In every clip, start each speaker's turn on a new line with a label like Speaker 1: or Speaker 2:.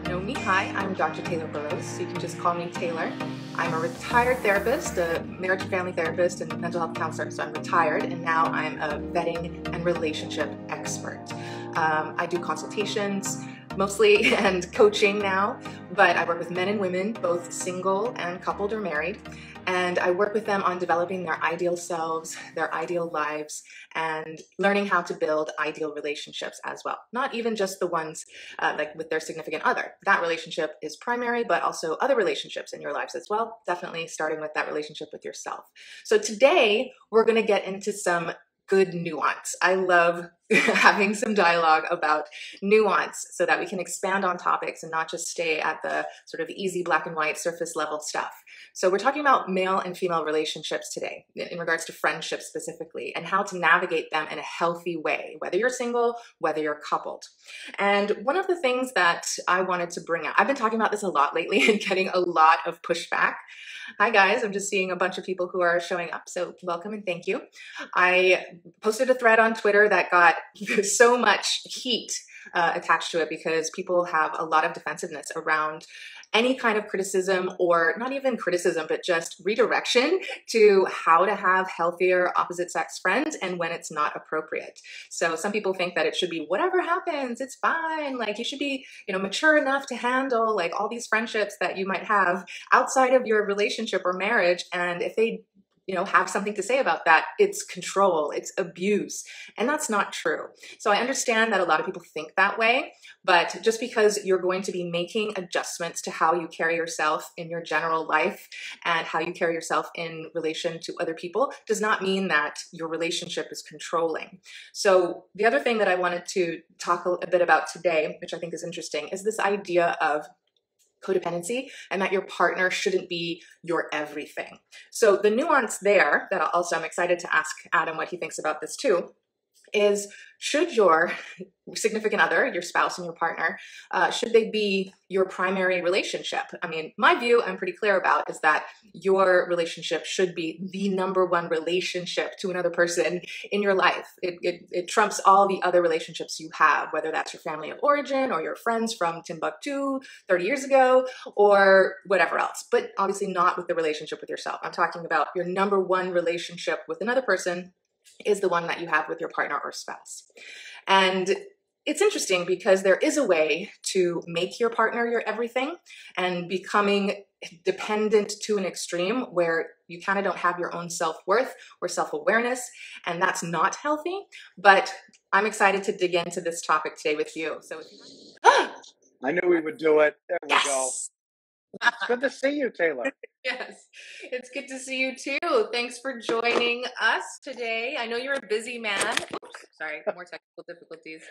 Speaker 1: know me, hi, I'm Dr. Taylor Burrowes. You can just call me Taylor. I'm a retired therapist, a marriage and family therapist, and mental health counselor. So I'm retired, and now I'm a vetting and relationship expert. I do consultations mostly and coaching now, but I work with men and women, both single and coupled or married. And I work with them on developing their ideal selves, their ideal lives, and learning how to build ideal relationships as well. Not even just the ones like with their significant other. That relationship is primary, but also other relationships in your lives as well. Definitely starting with that relationship with yourself. So today we're going to get into some good nuance. I love having some dialogue about nuance so that we can expand on topics and not just stay at the sort of easy black and white surface level stuff. So we're talking about male and female relationships today in regards to friendships specifically and how to navigate them in a healthy way, whether you're single, whether you're coupled. And one of the things that I wanted to bring out, I've been talking about this a lot lately and getting a lot of pushback. Hi guys, I'm just seeing a bunch of people who are showing up, so welcome and thank you. I posted a thread on Twitter that got so much heat attached to it because people have a lot of defensiveness around any kind of criticism, or not even criticism, but just redirection to how to have healthier opposite sex friends and when it's not appropriate. So some people think that it should be whatever happens, it's fine. Like you should be, mature enough to handle like all these friendships that you might have outside of your relationship or marriage. And if they have something to say about that, it's control, it's abuse. And that's not true. So I understand that a lot of people think that way, but just because you're going to be making adjustments to how you carry yourself in your general life and how you carry yourself in relation to other people does not mean that your relationship is controlling. So the other thing that I wanted to talk a bit about today, which I think is interesting, is this idea of codependency and that your partner shouldn't be your everything. So the nuance there that also I'm excited to ask Adam what he thinks about this too, is should your significant other, your spouse and your partner, should they be your primary relationship? I mean, my view I'm pretty clear about is that your relationship should be the number one relationship to another person in your life. It trumps all the other relationships you have, whether that's your family of origin or your friends from Timbuktu 30 years ago or whatever else, but obviously not with the relationship with yourself. I'm talking about your number one relationship with another person is the one that you have with your partner or spouse. And it's interesting because there is a way to make your partner your everything and becoming dependent to an extreme where you kind of don't have your own self-worth or self-awareness, and that's not healthy. But I'm excited to dig into this topic today with you. So
Speaker 2: I knew we would do it. There we
Speaker 1: yes.
Speaker 2: go. It's good to see you, Taylor.
Speaker 1: Yes, it's good to see you too. Thanks for joining us today. I know you're a busy man. Oops, sorry, more technical difficulties.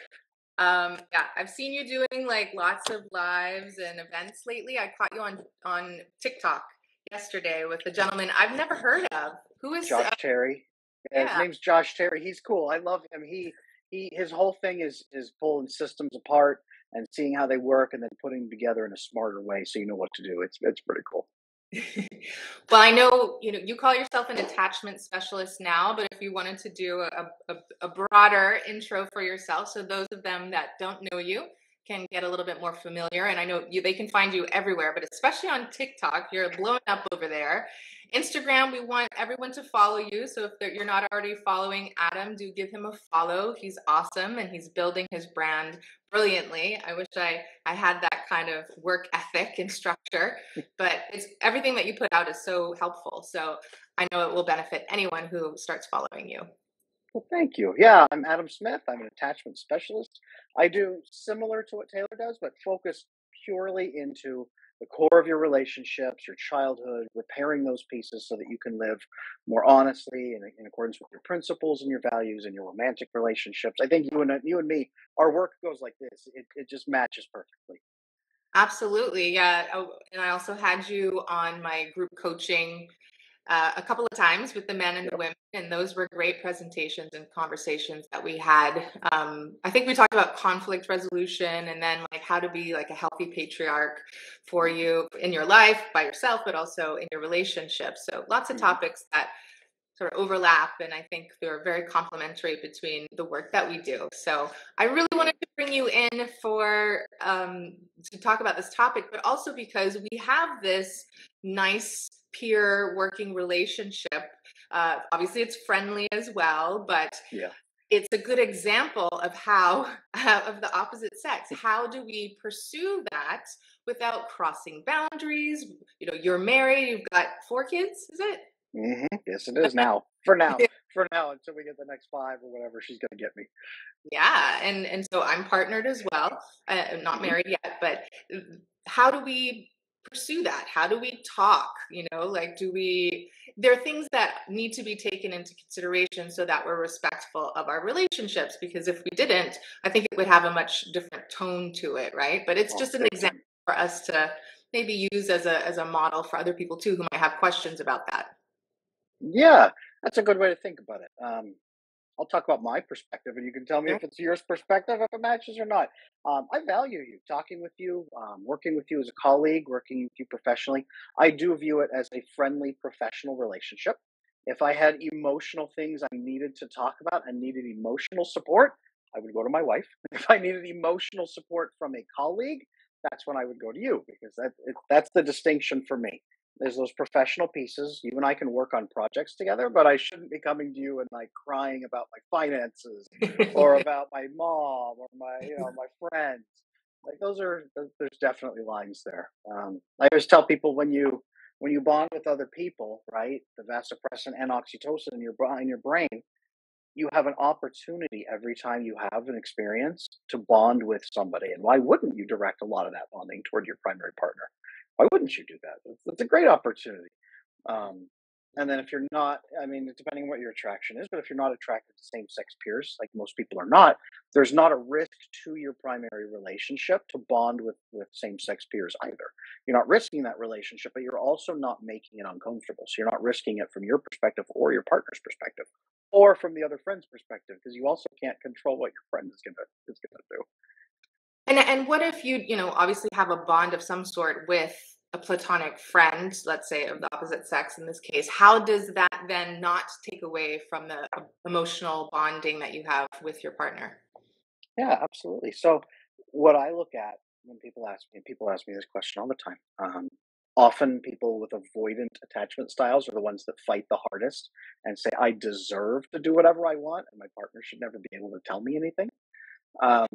Speaker 1: Yeah, I've seen you doing like lots of lives and events lately. I caught you on TikTok yesterday with a gentleman I've never heard of. Who is
Speaker 2: Josh Terry? Yeah, his name's Josh Terry. He's cool. I love him. His whole thing is pulling systems apart and seeing how they work and then putting them together in a smarter way so you know what to do. It's pretty cool.
Speaker 1: Well, I know, you call yourself an attachment specialist now, but if you wanted to do a broader intro for yourself, so those of them that don't know you can get a little bit more familiar. And I know they can find you everywhere, but especially on TikTok, you're blowing up over there. Instagram, we want everyone to follow you. So if you're not already following Adam, do give him a follow. He's awesome and he's building his brand brilliantly. I wish I had that kind of work ethic and structure, but everything that you put out is so helpful. So I know it will benefit anyone who starts following you.
Speaker 2: Well, thank you. Yeah, I'm Adam Smith. I'm an attachment specialist. I do similar to what Taylor does, but focus purely into the core of your relationships, your childhood, repairing those pieces so that you can live more honestly and in accordance with your principles and your values and your romantic relationships. I think you and me, our work goes like this. It just matches perfectly.
Speaker 1: Absolutely. Yeah. Oh, and I also had you on my group coaching a couple of times with the men and the women, and those were great presentations and conversations that we had. I think we talked about conflict resolution and then like how to be like a healthy patriarch for you in your life by yourself, but also in your relationship. So lots of topics that sort of overlap, and I think they're very complementary between the work that we do. So I really wanted to bring you in for to talk about this topic, but also because we have this nice peer working relationship. Obviously, it's friendly as well, but
Speaker 2: Yeah.
Speaker 1: it's a good example of how of the opposite sex. How do we pursue that without crossing boundaries? You're married, you've got 4 kids, is it?
Speaker 2: Yes, it is now. For now. For now, until we get the next 5 or whatever she's going to get me.
Speaker 1: Yeah, and so I'm partnered as well. Not
Speaker 2: hmm
Speaker 1: married yet, but how do we pursue that? How do we talk? Like, there are things that need to be taken into consideration so that we're respectful of our relationships, because if we didn't, I think it would have a much different tone to it, right? But it's
Speaker 2: Oh,
Speaker 1: just an
Speaker 2: big
Speaker 1: example
Speaker 2: time.
Speaker 1: for us to maybe use as a model for other people too who might have questions about that.
Speaker 2: Yeah, that's a good way to think about it. I'll talk about my perspective, and you can tell me
Speaker 1: Sure.
Speaker 2: if it's your perspective, if it matches or not. I value you, talking with you, working with you as a colleague, working with you professionally. I do view it as a friendly professional relationship. If I had emotional things I needed to talk about and needed emotional support, I would go to my wife. If I needed emotional support from a colleague, that's when I would go to you, because that's the distinction for me. There's those professional pieces. You and I can work on projects together, but I shouldn't be coming to you and like crying about my finances or about my mom or my friends. Like there's definitely lines there. I always tell people when you bond with other people, right? The vasopressin and oxytocin in your brain, you have an opportunity every time you have an experience to bond with somebody. And why wouldn't you direct a lot of that bonding toward your primary partner? Why wouldn't you do that? It's a great opportunity. Um, and then if you're not, I mean, depending on what your attraction is, but if you're not attracted to same sex peers, like most people are not, there's not a risk to your primary relationship to bond with same sex peers either. You're not risking that relationship, but you're also not making it uncomfortable. So you're not risking it from your perspective or your partner's perspective or from the other friend's perspective, because you also can't control what your friend is gonna do.
Speaker 1: And what if obviously have a bond of some sort with a platonic friend, let's say of the opposite sex in this case? How does that then not take away from the emotional bonding that you have with your partner?
Speaker 2: Yeah, absolutely. So what I look at when people ask me this question all the time. Often people with avoidant attachment styles are the ones that fight the hardest and say, I deserve to do whatever I want, and my partner should never be able to tell me anything. Um,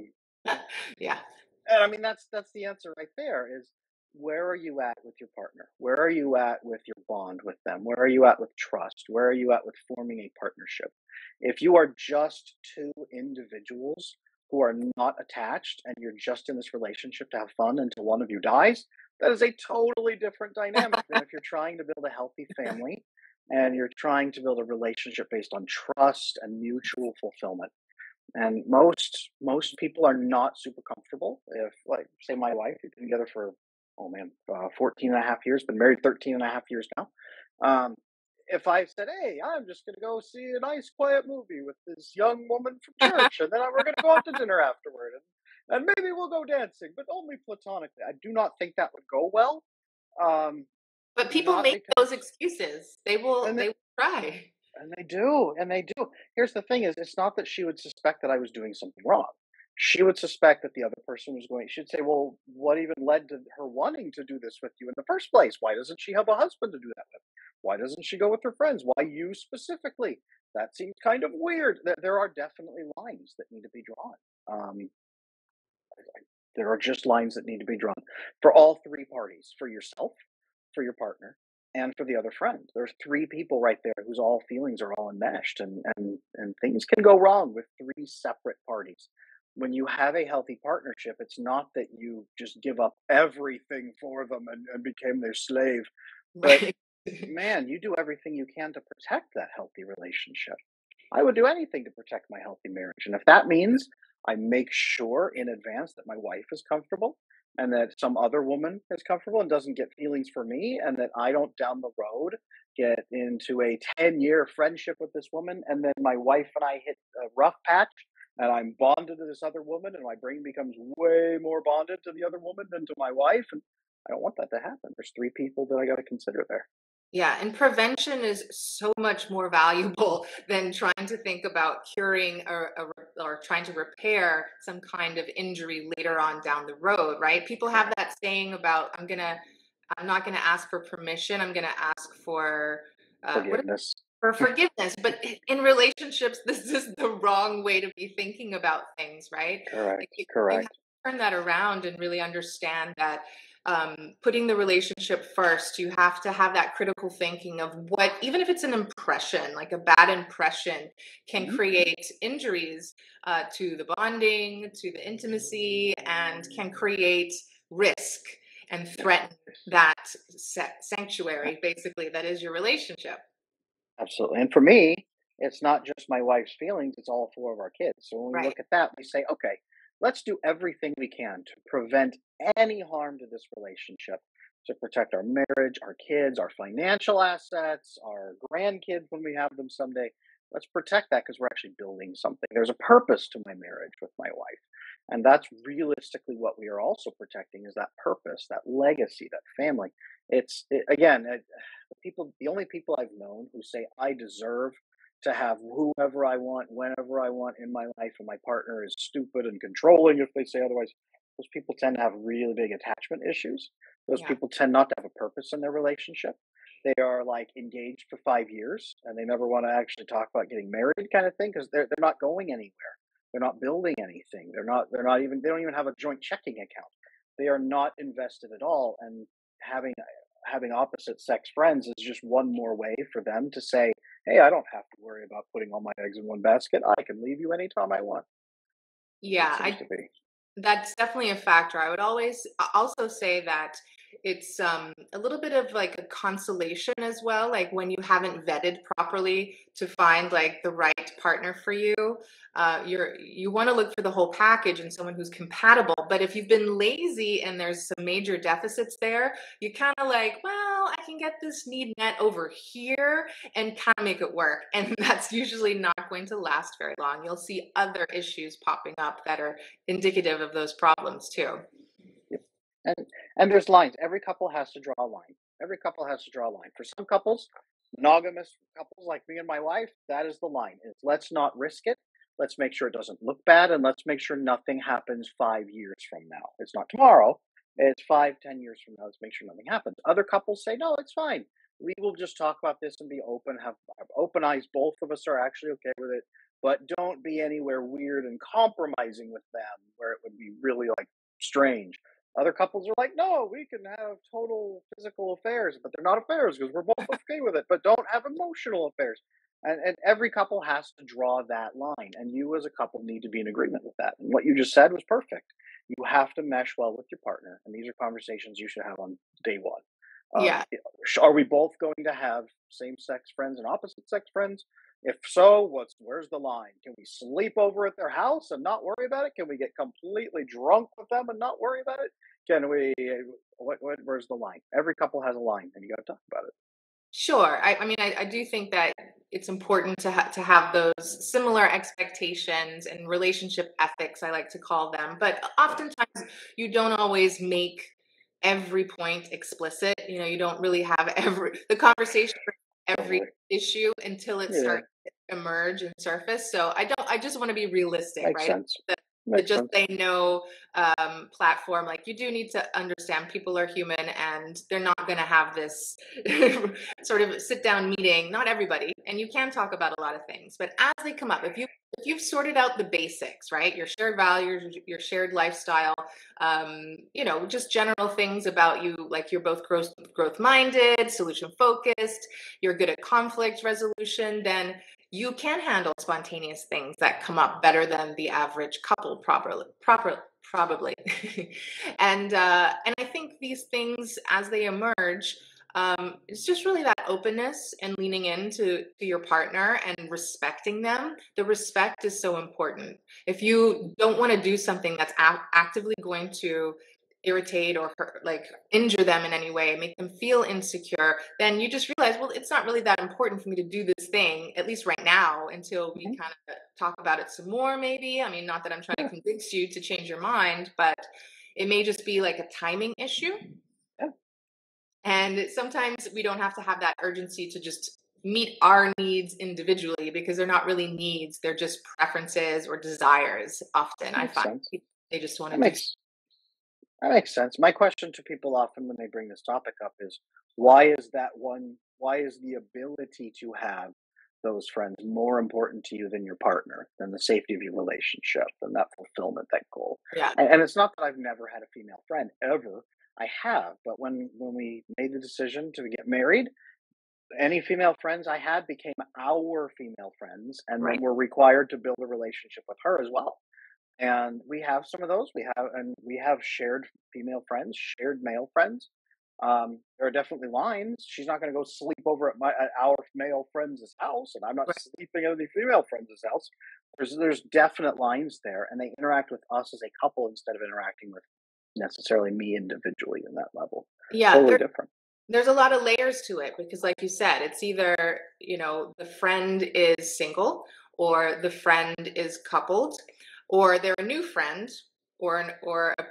Speaker 1: Yeah.
Speaker 2: and I mean that's the answer right there is where are you at with your partner? Where are you at with your bond with them? Where are you at with trust? Where are you at with forming a partnership? If you are just two individuals who are not attached and you're just in this relationship to have fun until one of you dies, that is a totally different dynamic than if you're trying to build a healthy family and you're trying to build a relationship based on trust and mutual fulfillment. And most people are not super comfortable if, like, say my wife, we've been together for, oh man, 14 and a half years, been married 13 and a half years now. Um, if I said, hey, I'm just going to go see a nice quiet movie with this young woman from church, and then we're going to go out to dinner afterward, and maybe we'll go dancing, but only platonically, I do not think that would go well. Um,
Speaker 1: But people
Speaker 2: not
Speaker 1: make
Speaker 2: because,
Speaker 1: those excuses. They will
Speaker 2: and
Speaker 1: they will try.
Speaker 2: And they do, and they do. Here's the thing: is it's not that she would suspect that I was doing something wrong. She would suspect that the other person was going. She'd say, "Well, what even led to her wanting to do this with you in the first place? Why doesn't she have a husband to do that with? Why doesn't she go with her friends? Why you specifically? That seems kind of weird." There are definitely lines that need to be drawn. Um, there are just lines that need to be drawn for all three parties: for yourself, for your partner, and for the other friend. There's three people right there whose all feelings are all enmeshed, and things can go wrong with three separate parties. When you have a healthy partnership, it's not that you just give up everything for them and became their slave, but
Speaker 1: Right.
Speaker 2: man, you do everything you can to protect that healthy relationship. I would do anything to protect my healthy marriage. And if that means I make sure in advance that my wife is comfortable and that some other woman is comfortable and doesn't get feelings for me, and that I don't down the road get into a 10-year friendship with this woman, and then my wife and I hit a rough patch and I'm bonded to this other woman and my brain becomes way more bonded to the other woman than to my wife. And I don't want that to happen. There's three people that I got to consider there.
Speaker 1: Yeah, and prevention is so much more valuable than trying to think about curing or trying to repair some kind of injury later on down the road, right? People have that saying about I'm not gonna ask for permission. I'm gonna ask for what is
Speaker 2: Forgiveness.
Speaker 1: for forgiveness. But in relationships, this is the wrong way to be thinking about things, right? Like
Speaker 2: Correct.
Speaker 1: you have
Speaker 2: Correct.
Speaker 1: to turn that around and really understand that putting the relationship first, you have to have that critical thinking of what, even if it's an impression, like a bad impression, can
Speaker 2: Hmm.
Speaker 1: create injuries to the bonding, to the intimacy, and can create risk and threaten that sanctuary, basically, that is your relationship.
Speaker 2: Absolutely. And for me, it's not just my wife's feelings, it's all four of our kids. So when we
Speaker 1: Right.
Speaker 2: look at that, we say, okay, let's do everything we can to prevent any harm to this relationship, to protect our marriage, our kids, our financial assets, our grandkids when we have them someday. Let's protect that because we're actually building something. There's a purpose to my marriage with my wife. And that's realistically what we are also protecting is that purpose, that legacy, that family. Again, the only people I've known who say I deserve to have whoever I want, whenever I want in my life, and my partner is stupid and controlling if they say otherwise. Those people tend to have really big attachment issues. Those
Speaker 1: Yeah.
Speaker 2: people tend not to have a purpose in their relationship. They are like engaged for 5 years and they never want to actually talk about getting married, kind of thing, because they're not going anywhere. They're not building anything. They don't even have a joint checking account. They are not invested at all. And having having opposite sex friends is just one more way for them to say, hey, I don't have to worry about putting all my eggs in one basket. I can leave you anytime I want. It
Speaker 1: Yeah,
Speaker 2: seems to be.
Speaker 1: that's definitely a factor. I would always also say that it's a little bit of like a consolation as well. Like when you haven't vetted properly to find like the right partner for you, you want to look for the whole package and someone who's compatible. But if you've been lazy and there's some major deficits there, you kind of like, well, I can get this need met over here and kind of make it work. And that's usually not going to last very long. You'll see other issues popping up that are indicative of those problems too.
Speaker 2: Yep. And there's lines. Every couple has to draw a line. Every couple has to draw a line. For some couples, monogamous couples like me and my wife, that is the line. Is let's not risk it. Let's make sure it doesn't look bad, and let's make sure nothing happens 5 years from now. It's not tomorrow. It's 5, 10 years from now. Let's make sure nothing happens. Other couples say, no, it's fine. We will just talk about this and be open. Have open eyes. Both of us are actually okay with it, but don't be anywhere weird and compromising with them where it would be really like strange. Other couples are like, no, we can have total physical affairs, but they're not affairs because we're both okay with it, but don't have emotional affairs. And every couple has to draw that line. And you as a couple need to be in agreement with that. And what you just said was perfect. You have to mesh well with your partner. And these are conversations you should have on day one.
Speaker 1: Yeah.
Speaker 2: Are we both going to have same sex friends and opposite sex friends? If so, where's the line? Can we sleep over at their house and not worry about it? Can we get completely drunk with them and not worry about it? Can we? Where's the line? Every couple has a line, and you got to talk about it.
Speaker 1: Sure. I mean, I do think that it's important to have those similar expectations and relationship ethics, I like to call them. But oftentimes, you don't always make every point explicit. You know, you don't really have the conversation for every
Speaker 2: Totally.
Speaker 1: issue until it
Speaker 2: Yeah,
Speaker 1: starts to emerge and surface. So I don't. I just want to be realistic,
Speaker 2: makes
Speaker 1: right?
Speaker 2: sense.
Speaker 1: The
Speaker 2: Makes
Speaker 1: just
Speaker 2: sense.
Speaker 1: say no platform, like you do need to understand people are human and they're not going to have this sort of sit down meeting, not everybody, and you can talk about a lot of things, but as they come up, if you've sorted out the basics, right, your shared values, your shared lifestyle, you know, just general things about you, like you're both growth minded, solution focused, you're good at conflict resolution, then you can handle spontaneous things that come up better than the average couple probably. And I think these things as they emerge, it's just really that openness and leaning into to your partner and respecting them. The respect is so important. If you don't want to do something that's actively going to irritate or hurt, like injure them in any way, make them feel insecure, then you just realize, well, it's not really that important for me to do this thing, at least right now, until we
Speaker 2: Hmm.
Speaker 1: kind of talk about it some more, maybe. I mean, not that I'm trying to
Speaker 2: Yeah,
Speaker 1: convince you to change your mind, but it may just be like a timing issue.
Speaker 2: yeah.
Speaker 1: And sometimes we don't have to have that urgency to just meet our needs individually, because they're not really needs. They're just preferences or desires. Often I
Speaker 2: Makes
Speaker 1: find
Speaker 2: sense.
Speaker 1: they just want
Speaker 2: That
Speaker 1: to do.
Speaker 2: makes that makes sense. My question to people often when they bring this topic up is why is the ability to have those friends more important to you than your partner, than the safety of your relationship, than that fulfillment, that goal?
Speaker 1: Yeah.
Speaker 2: And it's not that I've never had a female friend ever. I have, but when we made the decision to get married, any female friends I had became our female friends, and then
Speaker 1: Right.
Speaker 2: we're required to build a relationship with her as well. And we have some of those. We have shared female friends, shared male friends. There are definitely lines. She's not going to go sleep over at our male friend's house, and I'm not
Speaker 1: Right.
Speaker 2: sleeping at any female friend's house. There's definite lines there, and they interact with us as a couple instead of interacting with necessarily me individually in that level.
Speaker 1: Yeah.
Speaker 2: Totally different.
Speaker 1: There's a lot of layers to it, because like you said, it's either, the friend is single, or the friend is coupled, or they're a new friend, or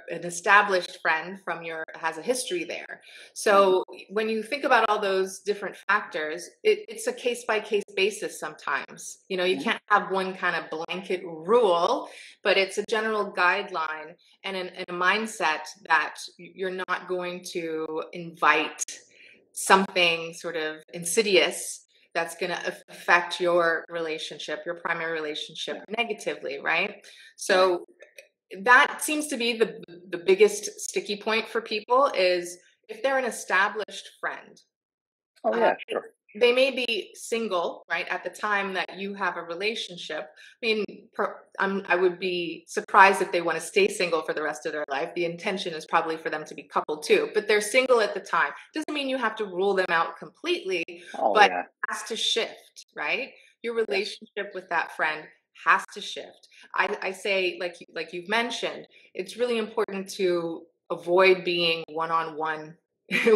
Speaker 1: an established friend from your has a history there.
Speaker 2: Mhm.
Speaker 1: So when you think about all those different factors, it's a case by case basis sometimes. You
Speaker 2: Mhm.
Speaker 1: can't have one kind of blanket rule, but it's a general guideline, and a mindset that you're not going to invite something sort of insidious that's going to affect your relationship, your primary relationship,
Speaker 2: Yeah.
Speaker 1: negatively, right?
Speaker 2: Yeah.
Speaker 1: So that seems to be the biggest sticky point for people, is if they're an established friend.
Speaker 2: Oh
Speaker 1: uh,
Speaker 2: yeah. Sure.
Speaker 1: they may be single, right, at the time that you have a relationship. I mean, I would be surprised if they want to stay single for the rest of their life. The intention is probably for them to be coupled too, but they're single at the time. Doesn't mean you have to rule them out completely,
Speaker 2: Oh
Speaker 1: but
Speaker 2: yeah.
Speaker 1: it has to shift, right? Your
Speaker 2: Yes.
Speaker 1: relationship with that friend has to shift. I say, like you've mentioned, it's really important to avoid being one-on-one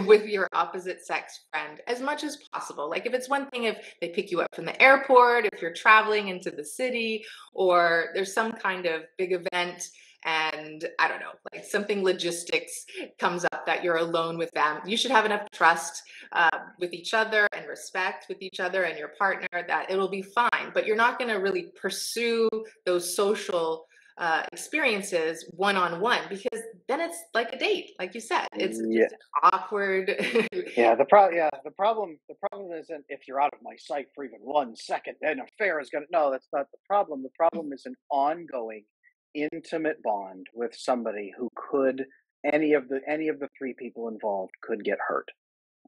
Speaker 1: with your opposite sex friend as much as possible. Like, if it's one thing if they pick you up from the airport, if you're traveling into the city, or there's some kind of big event, and I don't know, like something logistics comes up that you're alone with them, you should have enough trust with each other and respect with each other and your partner that it'll be fine. But you're not going to really pursue those social experiences one on one, because then it's like a date, like you said. It's
Speaker 2: Yeah.
Speaker 1: just awkward.
Speaker 2: The problem isn't if you're out of my sight for even 1 second, an affair is gonna. No, that's not the problem. The problem is an ongoing, intimate bond with somebody who could any of the three people involved could get hurt,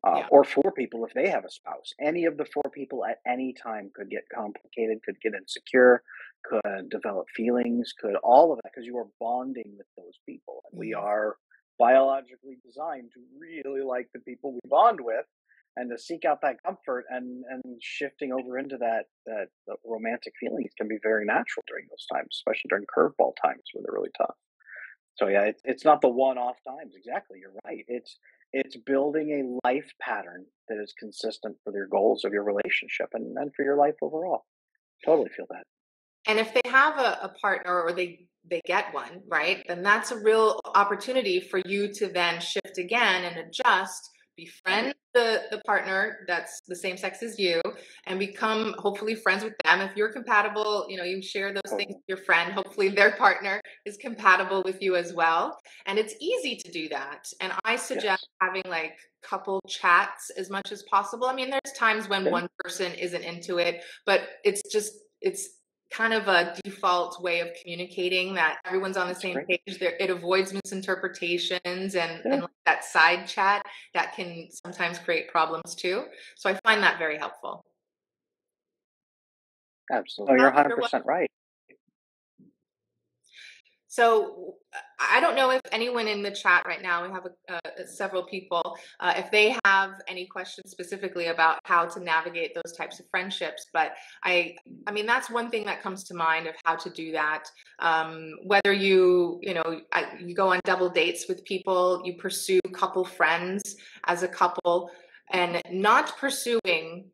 Speaker 1: Yeah,
Speaker 2: or four people if they have a spouse. Any of the four people at any time could get complicated, could get insecure, could develop feelings, could all of that because you are bonding with those people, and we
Speaker 1: mhm,
Speaker 2: are biologically designed to really like the people we bond with and to seek out that comfort, and shifting over into that romantic feelings can be very natural during those times, especially during curveball times where they're really tough. So yeah, it's not the one-off times. Exactly, you're right. It's building a life pattern that is consistent for your goals of your relationship and for your life overall. Totally feel that.
Speaker 1: and if they have a partner, or they get one, right, then that's a real opportunity for you to then shift again and adjust,
Speaker 2: Right.
Speaker 1: befriend the partner that's the same sex as you, and become hopefully friends with them. If you're compatible, you share those things
Speaker 2: Totally.
Speaker 1: with your friend, hopefully their partner is compatible with you as well. And it's easy to do that, and I suggest
Speaker 2: Yes.
Speaker 1: having like couple chats as much as possible. I mean, there's times when
Speaker 2: Yeah.
Speaker 1: one person isn't into it, but it's kind of a default way of communicating that everyone's on the
Speaker 2: That's
Speaker 1: same
Speaker 2: great.
Speaker 1: page there. It avoids misinterpretations, and
Speaker 2: Yeah.
Speaker 1: like that side chat that can sometimes create problems too. So I find that very helpful.
Speaker 2: Absolutely. No, you're
Speaker 1: Well,
Speaker 2: 100% right.
Speaker 1: so I don't know if anyone in the chat right now, we have several people, if they have any questions specifically about how to navigate those types of friendships. But I mean, that's one thing that comes to mind of how to do that. Whether you go on double dates with people, you pursue couple friends as a couple, and not pursuing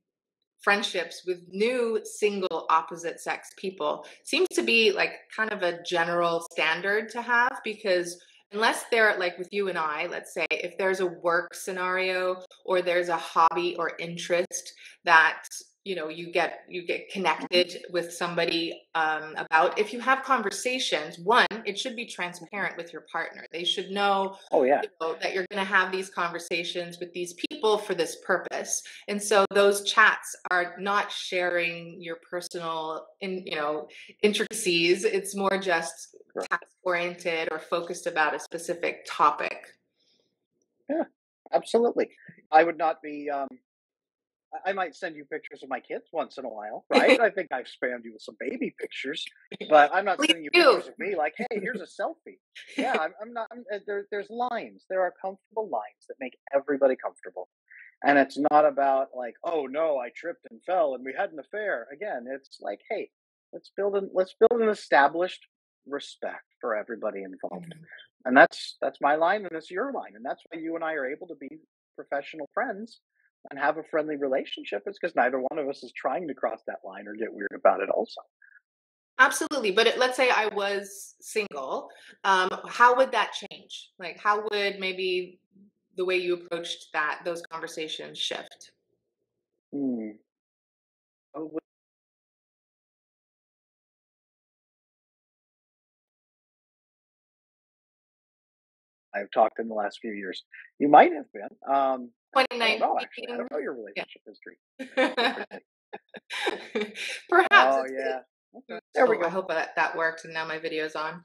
Speaker 1: friendships with new single opposite sex people seems to be like kind of a general standard to have, because Unless they're like with you and I, let's say if there's a work scenario or there's a hobby or interest that you get
Speaker 2: Mhm.
Speaker 1: connected with somebody about. If you have conversations, one, it should be
Speaker 2: Mhm.
Speaker 1: transparent with your partner. They should know,
Speaker 2: Oh yeah.
Speaker 1: that you're going to have these conversations with these people for this purpose. And so those chats are not sharing your personal intricacies. It's more just
Speaker 2: Correct.
Speaker 1: task oriented or focused about a specific topic.
Speaker 2: Yeah. Absolutely. I would not be. I might send you pictures of my kids once in a while, right? I think I've spammed you with some baby pictures, but I'm not
Speaker 1: Please
Speaker 2: sending you
Speaker 1: do.
Speaker 2: pictures of me like, "Hey, here's a selfie." Yeah, I'm not. There's lines. There are comfortable lines that make everybody comfortable, and it's not about like, "Oh no, I tripped and fell and we had an affair." Again, it's like, "Hey, let's build an established respect for everybody involved,"
Speaker 1: Mhm.
Speaker 2: and that's my line and it's your line, and that's why you and I are able to be professional friends and have a friendly relationship is because neither one of us is trying to cross that line or get weird about it also.
Speaker 1: Absolutely. But let's say I was single. How would that change? Like, how would maybe the way you approached those conversations shift?
Speaker 2: Hmm. Oh, I've talked in the last few years. You might have been. I don't know actually. I
Speaker 1: 2019.
Speaker 2: don't know your
Speaker 1: Yeah.
Speaker 2: relationship history secretly.
Speaker 1: Perhaps
Speaker 2: Oh
Speaker 1: it's
Speaker 2: yeah. Okay. There we
Speaker 1: so. I
Speaker 2: go.
Speaker 1: hope that worked, and now my video's on.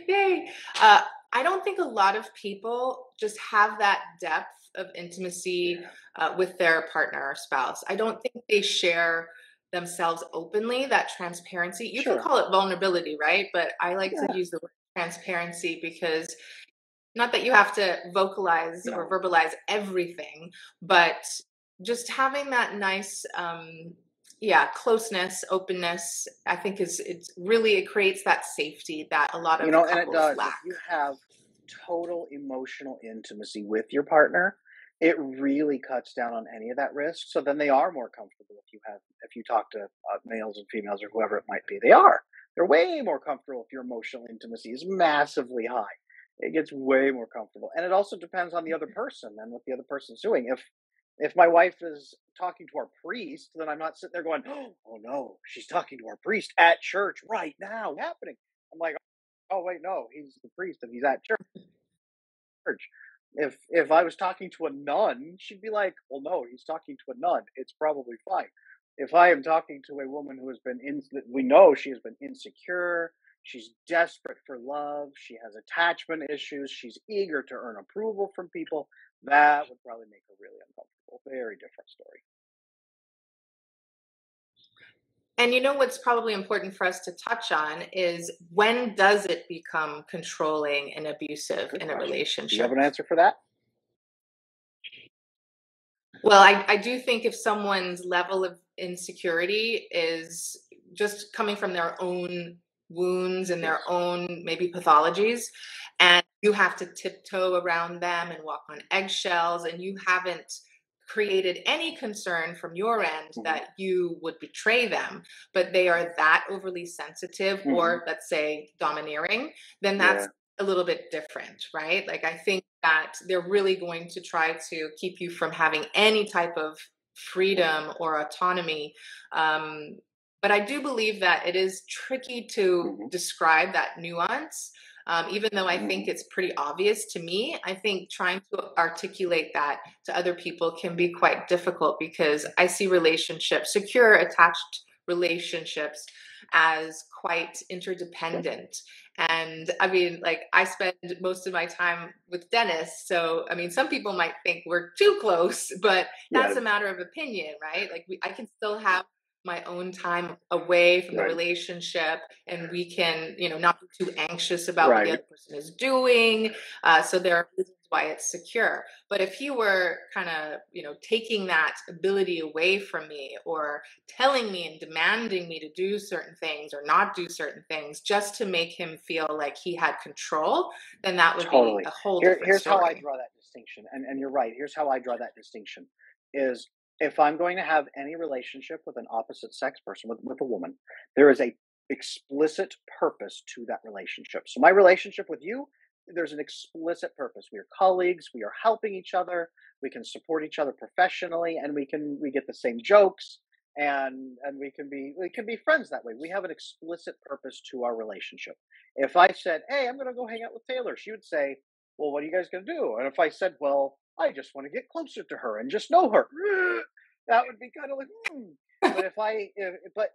Speaker 1: Yay! Uh, I don't think a lot of people just have that depth of intimacy
Speaker 2: Yeah.
Speaker 1: with their partner or spouse. I don't think they share themselves openly. That transparency. You can
Speaker 2: Sure.
Speaker 1: call it vulnerability, right? But I like to
Speaker 2: Yeah.
Speaker 1: use the word transparency because not that you have to vocalize or
Speaker 2: No.
Speaker 1: verbalize everything, but just having that nice yeah, closeness, openness, I think it creates that safety that a lot of
Speaker 2: And it
Speaker 1: couples
Speaker 2: does. If
Speaker 1: lack.
Speaker 2: you have total emotional intimacy with your partner, it really cuts down on any of that risk. So then they are more comfortable if you talk to males and females or whoever it might be. They're way more comfortable if your emotional intimacy is massively high. It gets way more comfortable, and it also depends on the other person and what the other person's doing. If my wife is talking to our priest, then I'm not sitting there going, "Oh no, she's talking to our priest at church right now. What's happening?" I'm like, "Oh wait, no, he's the priest and he's at church." If I was talking to a nun, she'd be like, "Well, no, he's talking to a nun. It's probably fine." If I am talking to a woman who has been we know she has been insecure, she's desperate for love, she has attachment issues, she's eager to earn approval from people, that would probably make her really uncomfortable. Very different story.
Speaker 1: And you know what's probably important for us to touch on is, when does it become controlling and abusive
Speaker 2: Good
Speaker 1: in a
Speaker 2: question. Do you have
Speaker 1: relationship?
Speaker 2: an answer for that?
Speaker 1: Well, I do think if someone's level of insecurity is just coming from their own wounds and their
Speaker 2: Yes.
Speaker 1: own maybe pathologies, and you have to tiptoe around them and walk on eggshells, and you haven't created any concern from your end
Speaker 2: Hmm.
Speaker 1: that you would betray them, but they are that overly sensitive
Speaker 2: Hmm.
Speaker 1: or, let's say, domineering, then that's
Speaker 2: Yeah.
Speaker 1: a little bit different, right? Like, I think that they're really going to try to keep you from having any type of freedom or autonomy. Um, but I do believe that it is tricky to
Speaker 2: Hmm.
Speaker 1: describe that nuance. Even though I think
Speaker 2: Hmm.
Speaker 1: it's pretty obvious to me, I think trying to articulate that to other people can be quite difficult, because I see relationships, secure, attached relationships, as quite
Speaker 2: Sure.
Speaker 1: interdependent. And I mean, like, I spend most of my time with Dennis. So, I mean, some people might think we're too close, but that's
Speaker 2: Yeah.
Speaker 1: a matter of opinion, right? Like, I can still have my own time away from the
Speaker 2: Right.
Speaker 1: relationship, and we can, not be too anxious about what the
Speaker 2: Right.
Speaker 1: other person is doing. So there are reasons why it's secure. But if he were kind of, taking that ability away from me, or telling me and demanding me to do certain things or not do certain things just to make him feel like he had control, then that would be
Speaker 2: Totally.
Speaker 1: a whole different
Speaker 2: Here's how I
Speaker 1: story.
Speaker 2: draw that distinction, and you're right. Here's how I draw that distinction: is if I'm going to have any relationship with an opposite sex person, with a woman, there is a explicit purpose to that relationship. So my relationship with you, there's an explicit purpose. We are colleagues. We are helping each other. We can support each other professionally, and we get the same jokes, and we can be friends that way. We have an explicit purpose to our relationship. If I said, "Hey, I'm going to go hang out with Taylor," she would say, "Well, what are you guys going to do?" And if I said, "Well, I just want to get closer to her and just know her," that would be kind of like, But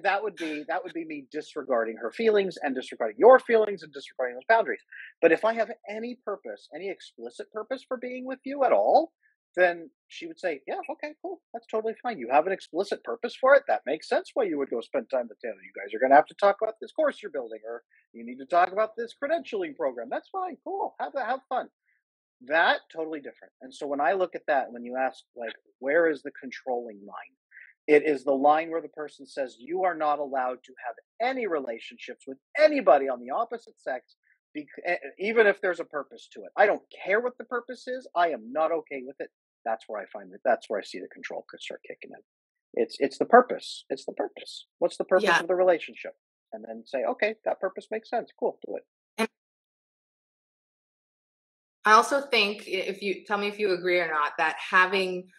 Speaker 2: that would be me disregarding her feelings and disregarding your feelings and disregarding those boundaries. But if I have any purpose, any explicit purpose for being with you at all, then she would say, "Yeah, okay, cool, that's totally fine. You have an explicit purpose for it. That makes sense why you would go spend time with Taylor. You guys are going to have to talk about this course you're building, or you need to talk about this credentialing program. That's fine, cool. Have fun." That totally different. And so when I look at that, when you ask like, where is the controlling line? It is the line where the person says you are not allowed to have any relationships with anybody on the opposite sex, even if there's a purpose to it. I don't care what the purpose is. I am not okay with it. That's where I find that. That's where I see the control could start kicking in. It's the purpose. It's the purpose. What's the purpose
Speaker 1: Yeah.
Speaker 2: of the relationship? And then say, okay, that purpose makes sense. Cool, do it.
Speaker 1: And I also think, if you tell me if you agree or not, that having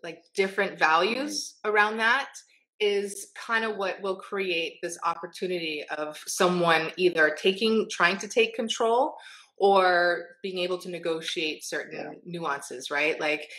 Speaker 1: like different values around that is kind of what will create this opportunity of someone either trying to take control or being able to negotiate certain
Speaker 2: Yeah.
Speaker 1: nuances, right? Like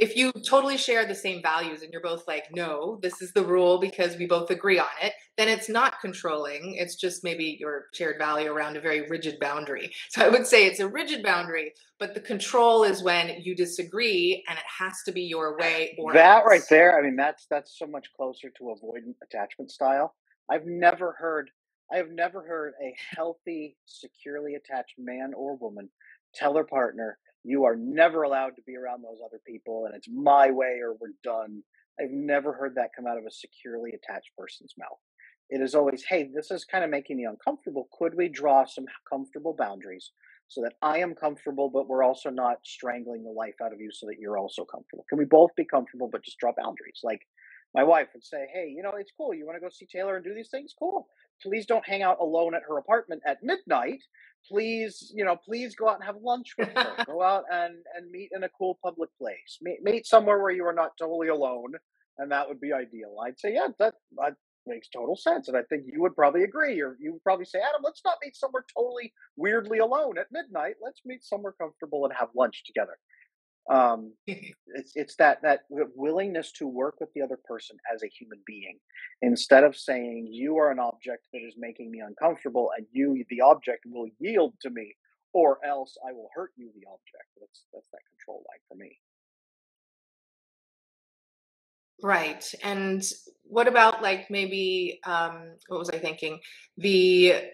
Speaker 1: if you totally share the same values and you're both like, no, this is the rule because we both agree on it, then it's not controlling. It's just maybe your shared value around a very rigid boundary. So I would say it's a rigid boundary, but the control is when you disagree and it has to be your way or
Speaker 2: That right
Speaker 1: else.
Speaker 2: there, I mean, that's so much closer to avoidant attachment style. I've never heard I have never heard a healthy, securely attached man or woman tell their partner, "You are never allowed to be around those other people, and it's my way or we're done." I've never heard that come out of a securely attached person's mouth. It is always, "Hey, this is kind of making me uncomfortable. Could we draw some comfortable boundaries so that I am comfortable, but we're also not strangling the life out of you so that you're also comfortable? Can we both be comfortable, but just draw boundaries?" Like my wife would say, "Hey, it's cool. You want to go see Taylor and do these things? Cool. Please don't hang out alone at her apartment at midnight. Please, please go out and have lunch with her. Go out and meet in a cool public place. Meet somewhere where you are not totally alone, and that would be ideal." I'd say, "Yeah, that makes total sense," and I think you would probably agree, or you would probably say, "Adam, let's not meet somewhere totally weirdly alone at midnight. Let's meet somewhere comfortable and have lunch together." It's that willingness to work with the other person as a human being, instead of saying you are an object that is making me uncomfortable and you, the object, will yield to me, or else I will hurt you, the object. That's that control line for me.
Speaker 1: Right. And what about like maybe what was I thinking? The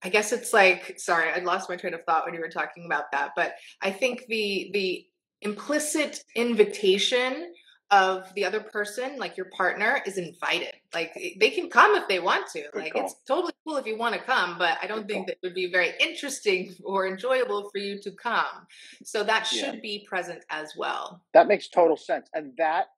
Speaker 1: I guess it's like, sorry, I lost my train of thought when you were talking about that, but I think the implicit invitation of the other person, like your partner, is invited. Like they can come if they want to.
Speaker 2: Good
Speaker 1: Like it's
Speaker 2: call.
Speaker 1: totally cool if you want to come, but I don't
Speaker 2: Good
Speaker 1: think
Speaker 2: call.
Speaker 1: that it would be very interesting or enjoyable for you to come. So that
Speaker 2: Yeah.
Speaker 1: should be present as well.
Speaker 2: That makes total sense, and that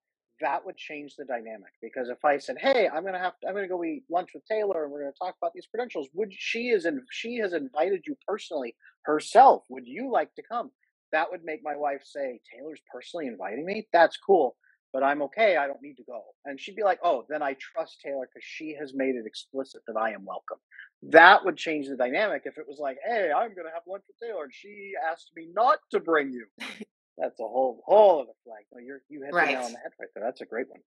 Speaker 2: would change the dynamic, because if I said, "Hey, I'm gonna go eat lunch with Taylor, and we're gonna talk about these credentials," would she has invited you personally herself. Would you like to come? That would make my wife say, "Taylor's personally inviting me. That's cool, but I'm okay. I don't need to go." And she'd be like, "Oh, then I trust Taylor because she has made it explicit that I am welcome." That would change the dynamic if it was like, "Hey, I'm gonna have lunch with Taylor, and she asked me not to bring you." That's a whole other flag. No, you hit the nail
Speaker 1: Right.
Speaker 2: on the head right there. That's a great one.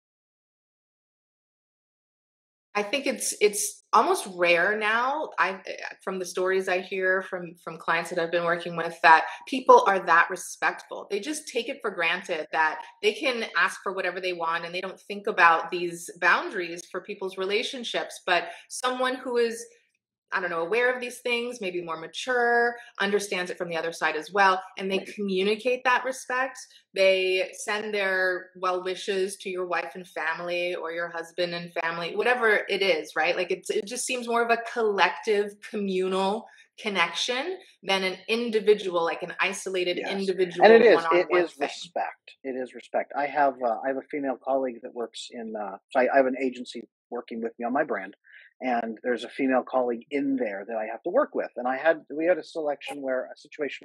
Speaker 1: I think it's almost rare now. From the stories I hear from clients that I've been working with, that people are that respectful. They just take it for granted that they can ask for whatever they want and they don't think about these boundaries for people's relationships. But someone who is, I don't know, aware of these things, maybe more mature, understands it from the other side as well, and they communicate that respect. They send their well wishes to your wife and family or your husband and family, whatever it is, right? Like it just seems more of a collective, communal connection than an individual, like an isolated
Speaker 2: Yes, and
Speaker 1: individual
Speaker 2: it
Speaker 1: one-on-one
Speaker 2: is
Speaker 1: thing.
Speaker 2: respect. It is respect. I have a female colleague that works in. So I have an agency working with me on my brand, and there's a female colleague in there that I have to work with. And we had a situation where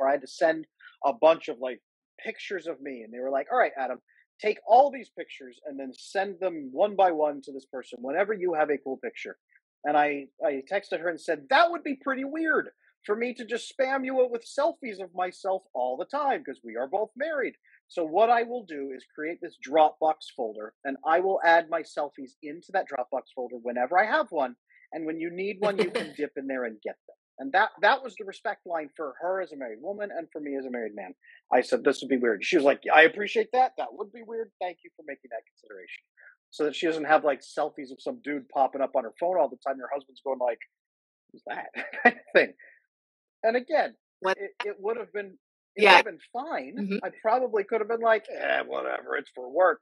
Speaker 2: I had to send a bunch of like pictures of me, and they were like, "All right, Adam, take all these pictures and then send them one by one to this person whenever you have a cool picture." And I texted her and said, "That would be pretty weird for me to just spam you with selfies of myself all the time because we are both married. So what I will do is create this Dropbox folder, and I will add my selfies into that Dropbox folder whenever I have one. And when you need one, you can dip in there and get them." And that was the respect line for her as a married woman and for me as a married man. I said, "This would be weird." She was like, "I appreciate that. That would be weird. Thank you for making that consideration." So that she doesn't have like selfies of some dude popping up on her phone all the time. Her husband's going like, "Who's that?" kind of thing. And again,
Speaker 1: What?
Speaker 2: it would have been
Speaker 1: Yeah.
Speaker 2: fine.
Speaker 1: Mhm.
Speaker 2: I probably could have been like, whatever, it's for work.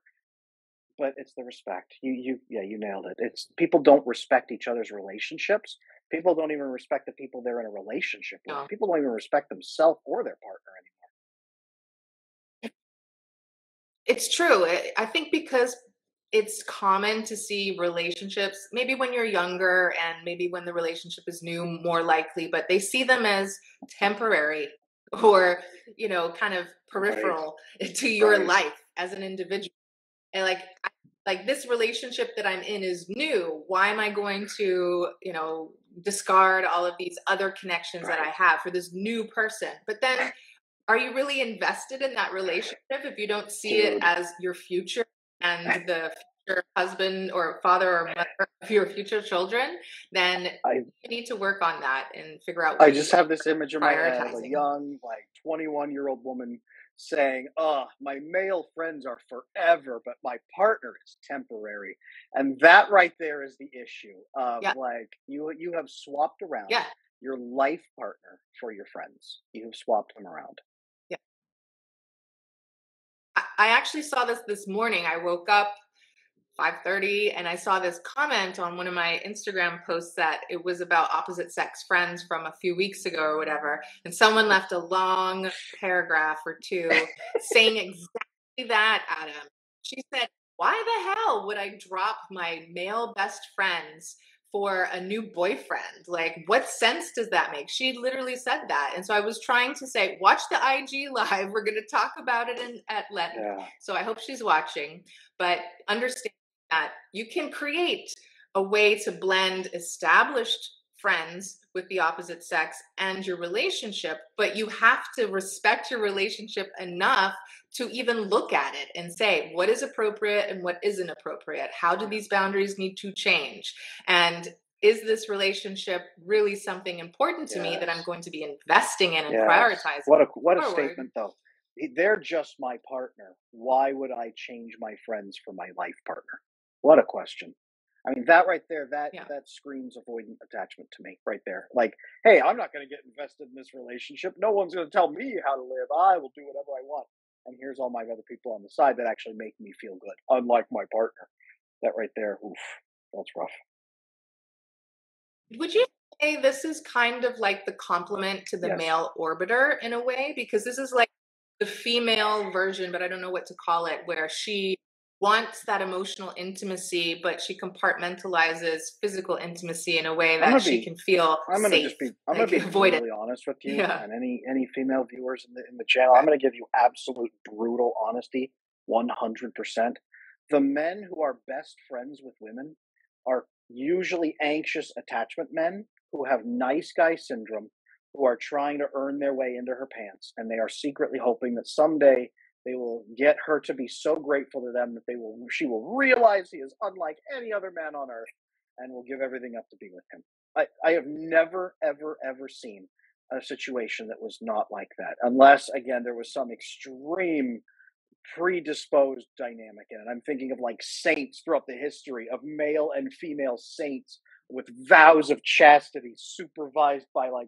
Speaker 2: But it's the respect. You nailed it. It's people don't respect each other's relationships. People don't even respect the people they're in a relationship with.
Speaker 1: No.
Speaker 2: People don't even respect themselves or their partner
Speaker 1: It's true. I think because it's common to see relationships, maybe when you're younger and maybe when the relationship is new, more likely, but they see them as temporary or, kind of
Speaker 2: anymore.
Speaker 1: peripheral to your
Speaker 2: Right.
Speaker 1: life as an individual. And like this relationship that I'm in is new. Why am I going to, discard all of these other connections that I
Speaker 2: Right.
Speaker 1: have for this new person? But then are you really invested in that relationship if you don't see it
Speaker 2: Dude.
Speaker 1: as your future and the future husband or father or mother of your future children? Then
Speaker 2: I
Speaker 1: you need to work on that and figure out
Speaker 2: I
Speaker 1: what
Speaker 2: just
Speaker 1: you
Speaker 2: have this image in my head of a
Speaker 1: prioritizing.
Speaker 2: young, like 21-year-old woman saying, "Oh, my male friends are forever, but my partner is temporary." And that right there is the issue of
Speaker 1: Yeah.
Speaker 2: like you have swapped around
Speaker 1: Yeah.
Speaker 2: your life partner for your friends. You have swapped them around.
Speaker 1: Yeah. I actually saw this morning. I woke up 5:30 and I saw this comment on one of my Instagram posts that it was about opposite sex friends from a few weeks ago or whatever, and someone left a long paragraph or two saying exactly that, Adam. She said, "Why the hell would I drop my male best friends for a new boyfriend? Like, what sense does that make?" She literally said that. And so I was trying to say, watch the IG live. We're going to talk about it at length.
Speaker 2: Yeah.
Speaker 1: So I hope she's watching, but understand that you can create a way to blend established friends with the opposite sex and your relationship, but you have to respect your relationship enough to even look at it and say what is appropriate and what isn't appropriate. How do these boundaries need to change? And is this relationship really something important to me that I'm
Speaker 2: Yes.
Speaker 1: going to be investing in and
Speaker 2: Yes.
Speaker 1: prioritizing
Speaker 2: What a
Speaker 1: forward?
Speaker 2: statement though. They're just my partner. Why would I change my friends for my life partner? What a question. I mean, that right there,
Speaker 1: Yeah.
Speaker 2: that screams avoidant attachment to me right there. Like, hey, I'm not going to get invested in this relationship. No one's going to tell me how to live. I will do whatever I want. And here's all my other people on the side that actually make me feel good, unlike my partner. That right there, oof, that's rough.
Speaker 1: Would you say this is kind of like the complement to the
Speaker 2: Yes.
Speaker 1: male orbiter in a way? Because this is like the female version, but I don't know what to call it, where she wants that emotional intimacy, but she compartmentalizes physical intimacy in a way
Speaker 2: I'm
Speaker 1: that
Speaker 2: gonna
Speaker 1: she
Speaker 2: be
Speaker 1: can feel safe,
Speaker 2: I'm gonna
Speaker 1: like
Speaker 2: be
Speaker 1: avoid it.
Speaker 2: brutally honest with you
Speaker 1: Yeah.
Speaker 2: and any female viewers in the channel. I'm gonna give you absolute brutal honesty, 100%. The men who are best friends with women are usually anxious attachment men who have nice guy syndrome, who are trying to earn their way into her pants, and they are secretly hoping that someday they will get her to be so grateful to them that she will realize he is unlike any other man on earth and will give everything up to be with him. I have never, ever, ever seen a situation that was not like that, unless, again, there was some extreme predisposed dynamic in it. I'm thinking of like saints throughout the history of male and female saints with vows of chastity supervised by like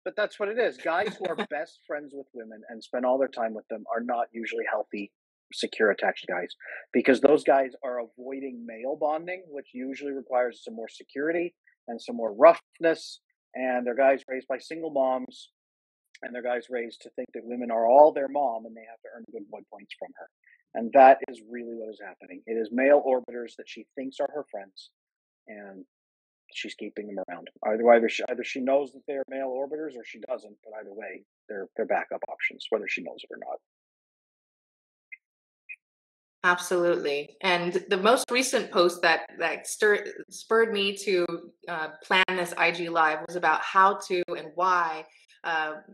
Speaker 2: but that's what it is. Guys who are best friends with women and spend all their time with them are not usually healthy, secure attached guys because those guys are avoiding male bonding, which usually requires some more security and some more roughness. And they're guys raised by single moms and their guys raised to think that women are all their mom and they have to earn good boy points from her. And that is really what is happening. It is male orbiters that she thinks are her friends and she's keeping them around. Either she knows that they're male orbiters or she doesn't, but either way, they're backup options, whether she knows it or not.
Speaker 1: Absolutely. And the most recent post that spurred me to plan this IG Live was about how to and why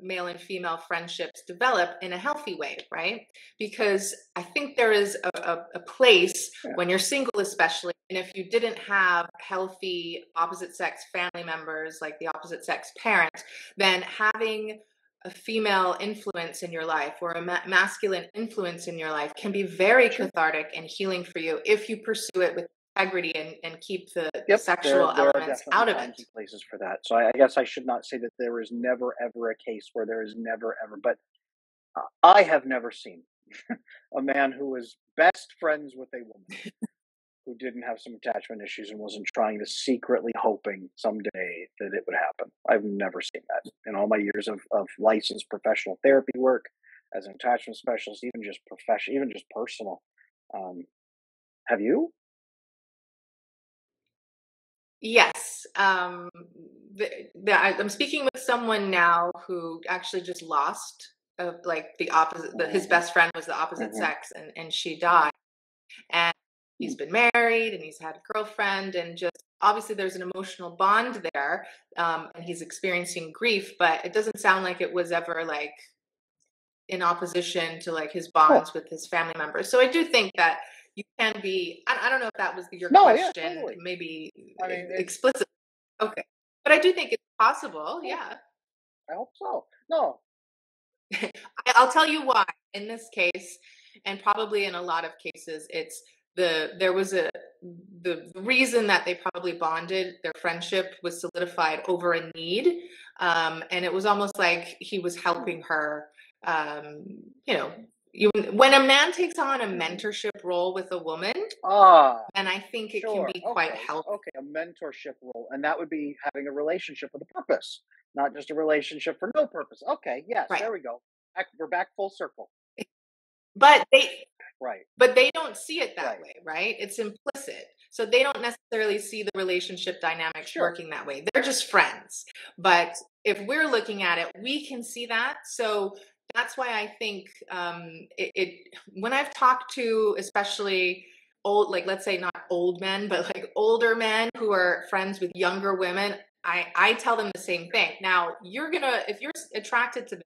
Speaker 1: male and female friendships develop in a healthy way, right? Because I think there is a place when you're single, especially, and if you didn't have healthy opposite sex family members, like the opposite sex parents, then having a female influence in your life or a masculine influence in your life can be very cathartic and healing for you if you pursue it with integrity and keep the sexual elements out of it.
Speaker 2: And places for that. So I guess I should not say that there is never ever a case where there is never ever, but I have never seen a man who was best friends with a woman who didn't have some attachment issues and wasn't trying to secretly hoping someday that it would happen. I've never seen that in all my years of licensed professional therapy work as an attachment specialist, even just professional, even just personal. Have you?
Speaker 1: Yes. I'm speaking with someone now who actually just lost like the opposite, his best friend was the opposite sex and she died. And he's been married and he's had a girlfriend and just obviously there's an emotional bond there, and he's experiencing grief, but it doesn't sound like it was ever like in opposition to like his bonds with his family members. So I do think that you can be, I don't know if that was your question,
Speaker 2: yeah, totally.
Speaker 1: maybe explicit. Okay. But I do think it's possible. Yeah.
Speaker 2: I hope so. No.
Speaker 1: I'll tell you why in this case, and probably in a lot of cases, it's the reason that they probably bonded, their friendship was solidified over a need. And it was almost like he was helping her, when a man takes on a mentorship role with a woman, and I think it can be quite helpful.
Speaker 2: Okay, a mentorship role, and that would be having a relationship with a purpose, not just a relationship for no purpose. Okay, yes, right. There we go. We're back full circle.
Speaker 1: But they don't see it that way, right? It's implicit. So they don't necessarily see the relationship dynamics working that way. They're just friends. But if we're looking at it, we can see that. So that's why I think when I've talked to especially old, like let's say not old men, but like older men who are friends with younger women, I tell them the same thing. Now, if you're attracted to them,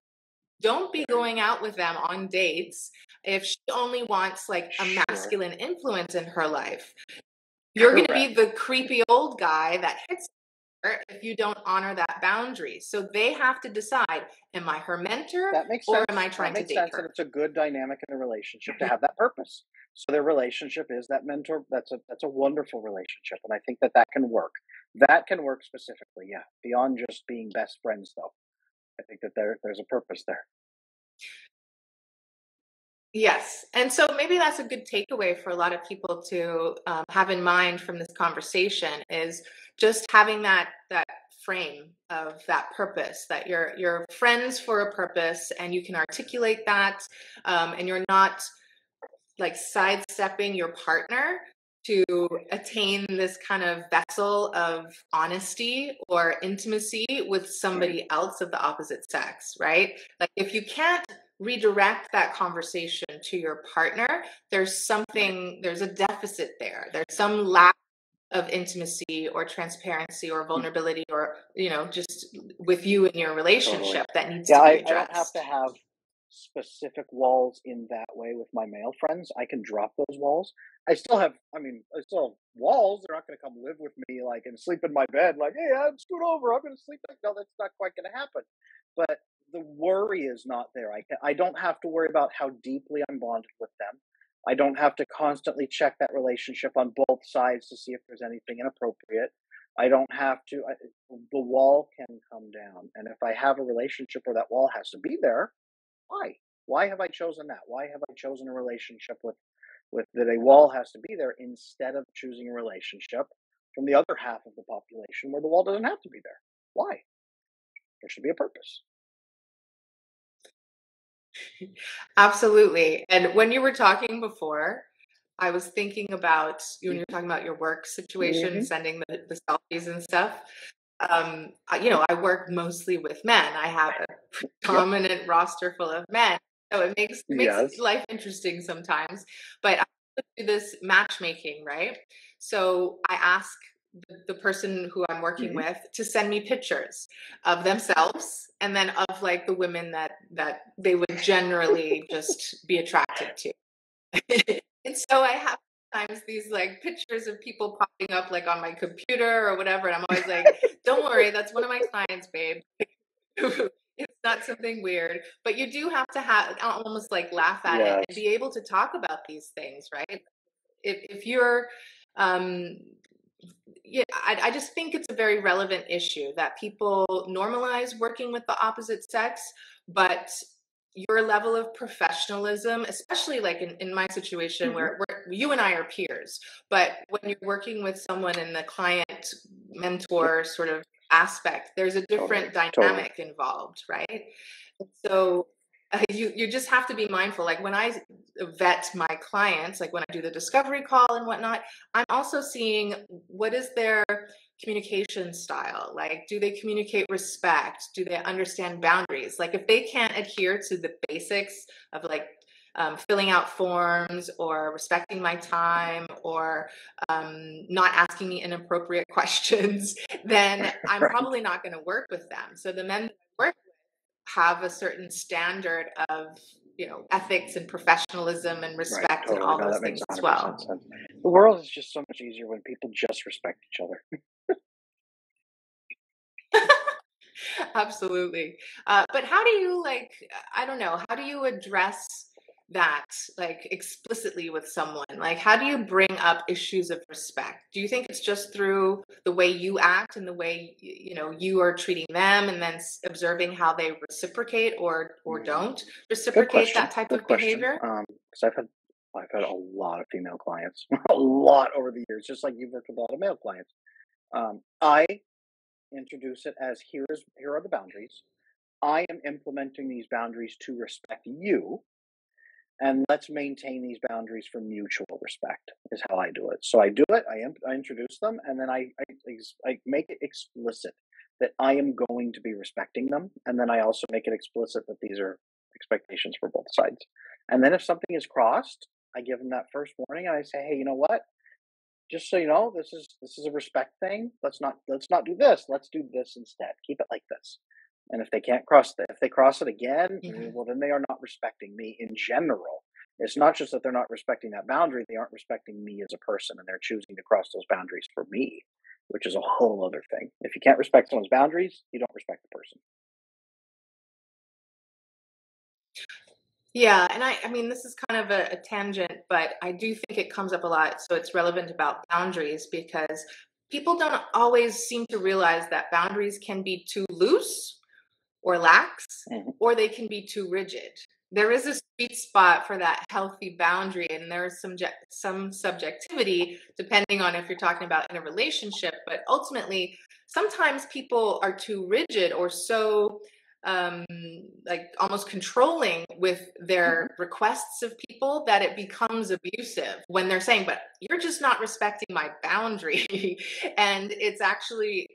Speaker 1: don't be going out with them on dates if she only wants like a masculine influence in her life. You're going to be the creepy old guy that hits her if you don't honor that boundary. So they have to decide, am I her mentor or am I trying to date her?
Speaker 2: And it's a good dynamic in a relationship to have that purpose. So their relationship is that mentor. That's a wonderful relationship. And I think that can work. That can work specifically, yeah. Beyond just being best friends, though. I think that there's a purpose there.
Speaker 1: Yes. And so maybe that's a good takeaway for a lot of people to have in mind from this conversation is just having that frame of that purpose, that you're friends for a purpose and you can articulate that, and you're not like sidestepping your partner to attain this kind of vessel of honesty or intimacy with somebody else of the opposite sex, right? Like if you can't redirect that conversation to your partner, there's a deficit there. There's some lack of intimacy or transparency or vulnerability or, just with you in your relationship that needs to be addressed.
Speaker 2: I don't have to have specific walls in that way with my male friends. I can drop those walls. I still have walls. They're not going to come live with me like and sleep in my bed like, hey, I'm scoot over, I'm going to sleep. No, that's not quite going to happen. But the worry is not there. I don't have to worry about how deeply I'm bonded with them. I don't have to constantly check that relationship on both sides to see if there's anything inappropriate. I don't have to. The wall can come down. And if I have a relationship where that wall has to be there, why? Why have I chosen that? Why have I chosen a relationship with that a wall has to be there instead of choosing a relationship from the other half of the population where the wall doesn't have to be there? Why? There should be a purpose.
Speaker 1: Absolutely. And when you were talking before, I was thinking about you when you're talking about your work situation,
Speaker 2: Mm-hmm.
Speaker 1: sending the selfies and stuff. I work mostly with men. I have a
Speaker 2: Yep.
Speaker 1: predominant roster full of men, so it makes
Speaker 2: Yes.
Speaker 1: life interesting sometimes. But I do this matchmaking, right? So I ask the person who I'm working
Speaker 2: Mm-hmm.
Speaker 1: with to send me pictures of themselves and then of like the women that they would generally just be attracted to. And so I have sometimes these like pictures of people popping up like on my computer or whatever. And I'm always like, don't worry, that's one of my clients, babe. It's not something weird, but you do have to have almost like laugh at it and
Speaker 2: Yes.
Speaker 1: be able to talk about these things, right? If you're, um, yeah, I just think it's a very relevant issue that people normalize working with the opposite sex, but your level of professionalism, especially like in my situation
Speaker 2: Mm-hmm.
Speaker 1: where you and I are peers, but when you're working with someone in the client
Speaker 2: Yep.
Speaker 1: mentor sort of aspect, there's a
Speaker 2: Totally.
Speaker 1: different
Speaker 2: Totally.
Speaker 1: dynamic involved, right? So you just have to be mindful. Like when I vet my clients, like when I do the discovery call and whatnot, I'm also seeing what is their communication style. Like, do they communicate respect? Do they understand boundaries? Like, if they can't adhere to the basics of like filling out forms or respecting my time or not asking me inappropriate questions, then I'm
Speaker 2: Right.
Speaker 1: probably not going to work with them. So the men that I work have a certain standard of ethics and professionalism and
Speaker 2: Right.
Speaker 1: respect and
Speaker 2: Totally.
Speaker 1: all
Speaker 2: No,
Speaker 1: those
Speaker 2: that makes
Speaker 1: things as
Speaker 2: 100%
Speaker 1: well.
Speaker 2: sense. The world is just so much easier when people just respect each other.
Speaker 1: Absolutely. But how do you like, I don't know, how do you address that like explicitly with someone? Like, how do you bring up issues of respect? Do you think it's just through the way you act and the way, you are treating them and then observing how they reciprocate or
Speaker 2: Mm.
Speaker 1: don't
Speaker 2: Good
Speaker 1: reciprocate
Speaker 2: question.
Speaker 1: that type
Speaker 2: Good
Speaker 1: of
Speaker 2: question.
Speaker 1: behavior?
Speaker 2: Because I've had a lot of female clients, a lot over the years, just like you've worked with a lot of male clients. I introduce it as here are the boundaries. I am implementing these boundaries to respect you, and let's maintain these boundaries for mutual respect. Is how I do it. So I do it. I introduce them, and then I make it explicit that I am going to be respecting them, and then I also make it explicit that these are expectations for both sides. And then if something is crossed, I give them that first warning, and I say, hey, you know what? Just so you know, this is a respect thing. Let's not do this. Let's do this instead. Keep it like this. And if they cross it again,
Speaker 1: Mhm.
Speaker 2: well, then they are not respecting me in general. It's not just that they're not respecting that boundary; they aren't respecting me as a person, and they're choosing to cross those boundaries for me, which is a whole other thing. If you can't respect someone's boundaries, you don't respect the person.
Speaker 1: Yeah, and I mean, this is kind of a tangent, but I do think it comes up a lot. So it's relevant about boundaries because people don't always seem to realize that boundaries can be too loose or lax,
Speaker 2: Mhm.
Speaker 1: or they can be too rigid. There is a sweet spot for that healthy boundary, and there's some subjectivity depending on if you're talking about in a relationship. But ultimately, sometimes people are too rigid or so um, like almost controlling with
Speaker 2: Mhm.
Speaker 1: their requests of people that it becomes abusive when they're saying, "But you're just not respecting my boundary," and it's actually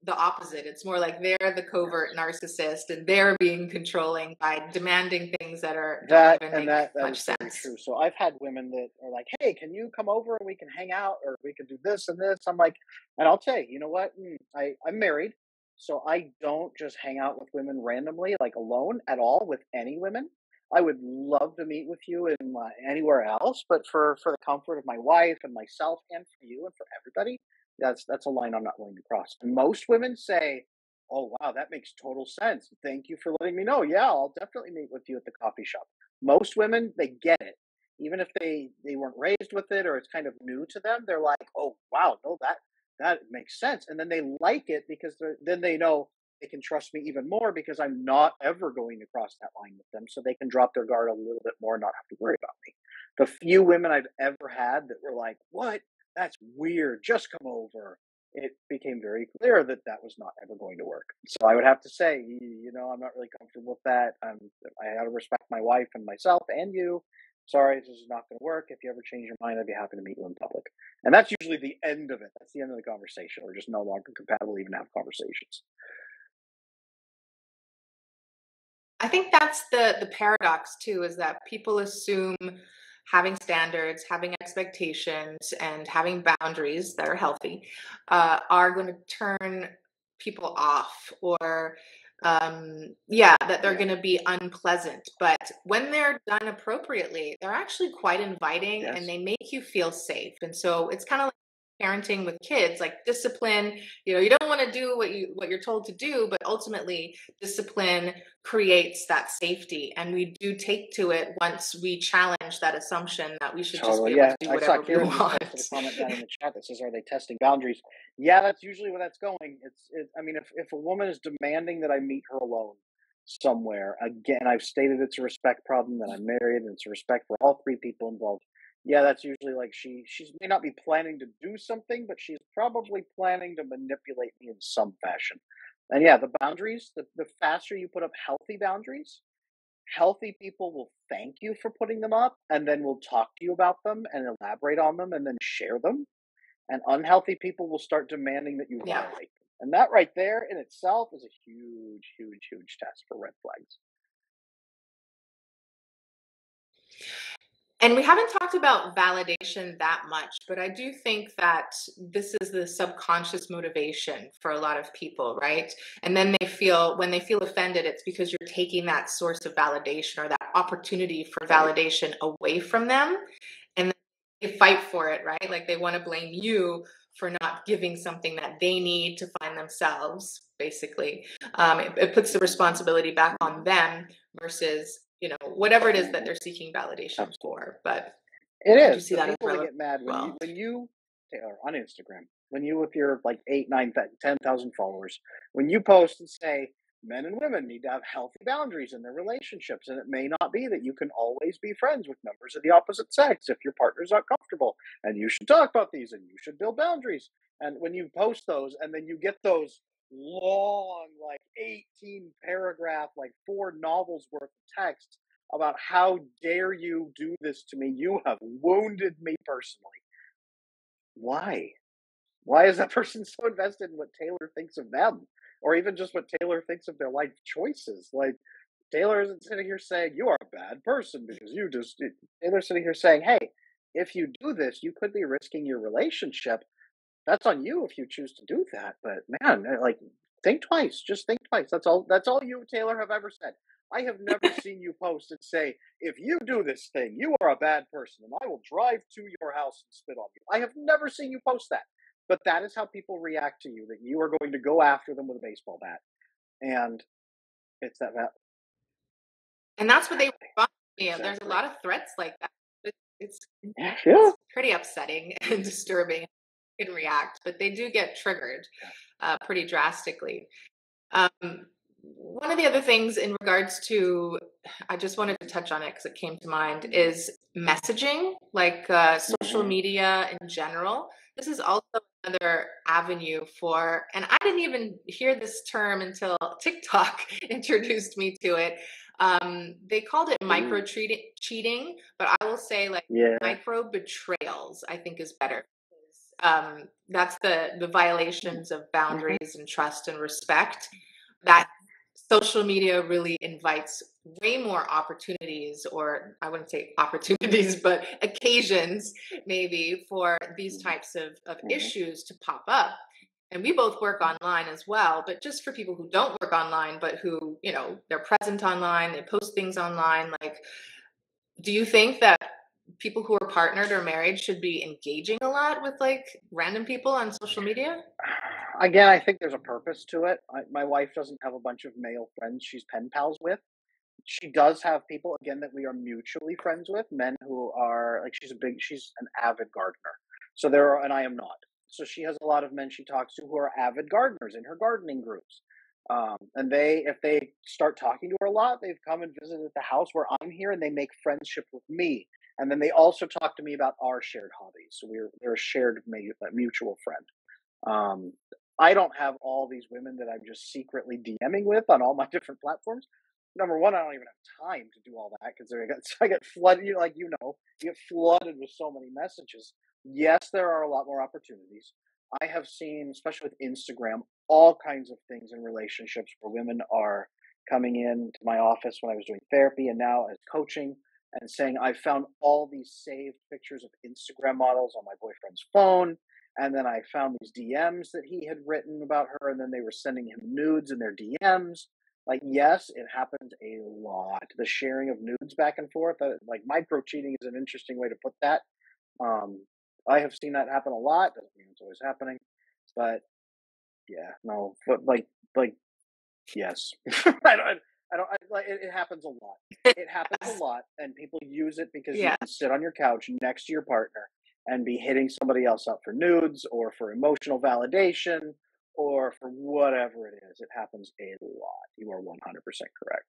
Speaker 1: the opposite. It's more like they're the covert
Speaker 2: Yes.
Speaker 1: narcissist and they're being controlling by demanding things that are don't
Speaker 2: That
Speaker 1: even
Speaker 2: and
Speaker 1: make
Speaker 2: that
Speaker 1: much
Speaker 2: is very
Speaker 1: sense.
Speaker 2: true. So I've had women that are like, "Hey, can you come over and we can hang out or we can do this and this?" I'm like, and I'll tell you, you know what? I'm married, so I don't just hang out with women randomly, like alone at all with any women. I would love to meet with you in anywhere else, but for the comfort of my wife and myself and for you and for everybody, that's a line I'm not willing to cross. And most women say, "Oh wow, that makes total sense. Thank you for letting me know. Yeah, I'll definitely meet with you at the coffee shop." Most women, they get it. Even if they weren't raised with it or it's kind of new to them, they're like, "Oh, wow, no, that makes sense." And then they like it because then they know they can trust me even more because I'm not ever going to cross that line with them, so they can drop their guard a little bit more and not have to worry about me. The few women I've ever had that were like, "What? That's weird. Just come over." It became very clear that that was not ever going to work. So I would have to say, I'm not really comfortable with that. I got to respect my wife and myself and you. Sorry, this is not going to work. If you ever change your mind, I'd be happy to meet you in public. And that's usually the end of it. That's the end of the conversation. We're just no longer compatible to even have conversations.
Speaker 1: I think that's the paradox too, is that people assume having standards, having expectations, and having boundaries that are healthy are going to turn people off, or yeah, that they're
Speaker 2: Yeah.
Speaker 1: going to be unpleasant. But when they're done appropriately, they're actually quite inviting and
Speaker 2: Yes.
Speaker 1: they make you feel safe. And so it's kind of like parenting with kids, like discipline. You don't want to do what you're told to do, but ultimately discipline creates that safety, and we do take to it once we challenge that assumption that we should just be
Speaker 2: Totally.
Speaker 1: able
Speaker 2: Yeah.
Speaker 1: to do
Speaker 2: I saw
Speaker 1: whatever we
Speaker 2: Kieran just posted a
Speaker 1: want.
Speaker 2: comment down in the chat that says, "Are they testing boundaries?" Yeah, that's usually where that's going. I mean, if a woman is demanding that I meet her alone somewhere, again, I've stated it's a respect problem, that I'm married, and it's a respect for all three people involved. Yeah, that's usually like she may not be planning to do something, but she's probably planning to manipulate me in some fashion. And yeah, the boundaries, the faster you put up healthy people will thank you for putting them up and then will talk to you about them and elaborate on them and then share them. And unhealthy people will start demanding that you
Speaker 1: Yeah.
Speaker 2: violate them. And that right there in itself is a huge, huge, huge test for red flags.
Speaker 1: And we haven't talked about validation that much, but I do think that this is the subconscious motivation for a lot of people, right? And then when they feel offended, it's because you're taking that source of validation or that opportunity for
Speaker 2: Right.
Speaker 1: validation away from them. And they fight for it, right? Like they want to blame you for not giving something that they need to find themselves, basically. It puts the responsibility back on
Speaker 2: Mhm.
Speaker 1: them versus, whatever it is that
Speaker 2: Mhm.
Speaker 1: they're seeking validation
Speaker 2: Absolutely.
Speaker 1: for. But
Speaker 2: It
Speaker 1: I do
Speaker 2: is
Speaker 1: see
Speaker 2: the
Speaker 1: that as
Speaker 2: people that
Speaker 1: relevant
Speaker 2: get mad
Speaker 1: as well.
Speaker 2: when you Taylor, on Instagram, when you with your like 8, 9, 10,000 followers, when you post and say men and women need to have healthy boundaries in their relationships, and it may not be that you can always be friends with members of the opposite sex if your partner's not comfortable, and you should talk about these and you should build boundaries. And when you post those, and then you get those long, like 18 paragraph, like 4 novels worth of text about how dare you do this to me? You have wounded me personally. Why? Why is that person so invested in what Taylor thinks of them? Or even just what Taylor thinks of their life choices? Like, Taylor isn't sitting here saying, you are a bad person because you just. Taylor's sitting here saying, hey, if you do this, you could be risking your relationship. That's on you if you choose to do that. But man, like, think twice. Just think twice. That's all you, Taylor, have ever said. I have never seen you post and say, if you do this thing, you are a bad person and I will drive to your house and spit on you. I have never seen you post that. But that is how people react to you, that you are going to go after them with a baseball bat. And it's that.
Speaker 1: And that's what they
Speaker 2: Exactly.
Speaker 1: respond to me. There's a
Speaker 2: Exactly.
Speaker 1: lot of threats like that. It's
Speaker 2: Yeah. Yeah.
Speaker 1: it's pretty upsetting and disturbing. They can react, but they do get triggered pretty drastically. One of the other things in regards to, I just wanted to touch on it because it came to mind, is messaging, like social
Speaker 2: Mm-hmm.
Speaker 1: media in general. This is also another avenue for, and I didn't even hear this term until TikTok introduced me to it. They called it micro
Speaker 2: Ooh.
Speaker 1: cheating, but I will say like
Speaker 2: Yeah.
Speaker 1: micro betrayals, I think is better. That's the violations of
Speaker 2: Mm-hmm.
Speaker 1: boundaries and trust and respect that social media really invites way more opportunities, or I wouldn't say opportunities, but occasions maybe for these types of
Speaker 2: Mm-hmm.
Speaker 1: issues to pop up. And we both work online as well, but just for people who don't work online, but who, they're present online, they post things online. Like, do you think that people who are partnered or married should be engaging a lot with like random people on social media?
Speaker 2: Again, I think there's a purpose to it. My wife doesn't have a bunch of male friends she's pen pals with. She does have people, again, that we are mutually friends with, men who are like, she's an avid gardener. So there are, and I am not. So she has a lot of men she talks to who are avid gardeners in her gardening groups. And if they start talking to her a lot, they've come and visited the house where I'm here, and they make friendship with me. And then they also talk to me about our shared hobbies. So they're a shared mutual friend. Um, I don't have all these women that I'm just secretly DMing with on all my different platforms. number one, I don't even have time to do all that because I get flooded. You get flooded with so many messages. Yes, there are a lot more opportunities. I have seen, especially with Instagram, all kinds of things in relationships where women are coming in to my office when I was doing therapy and now as coaching and saying, I found all these saved pictures of Instagram models on my boyfriend's phone. And then I found these DMs that he had written about her, and then they were sending him nudes in their DMs. Like, yes, it happens a lot. The sharing of nudes back and forth, like micro cheating is an interesting way to put that. Um, I have seen that happen a lot. Doesn't mean it's always happening, but yeah, no, but like, yes, it happens a lot. It happens a lot, and people use it because you
Speaker 1: Yeah.
Speaker 2: can sit on your couch next to your partner and be hitting somebody else up for nudes or for emotional validation or for whatever it is. It happens a lot. You are 100% correct.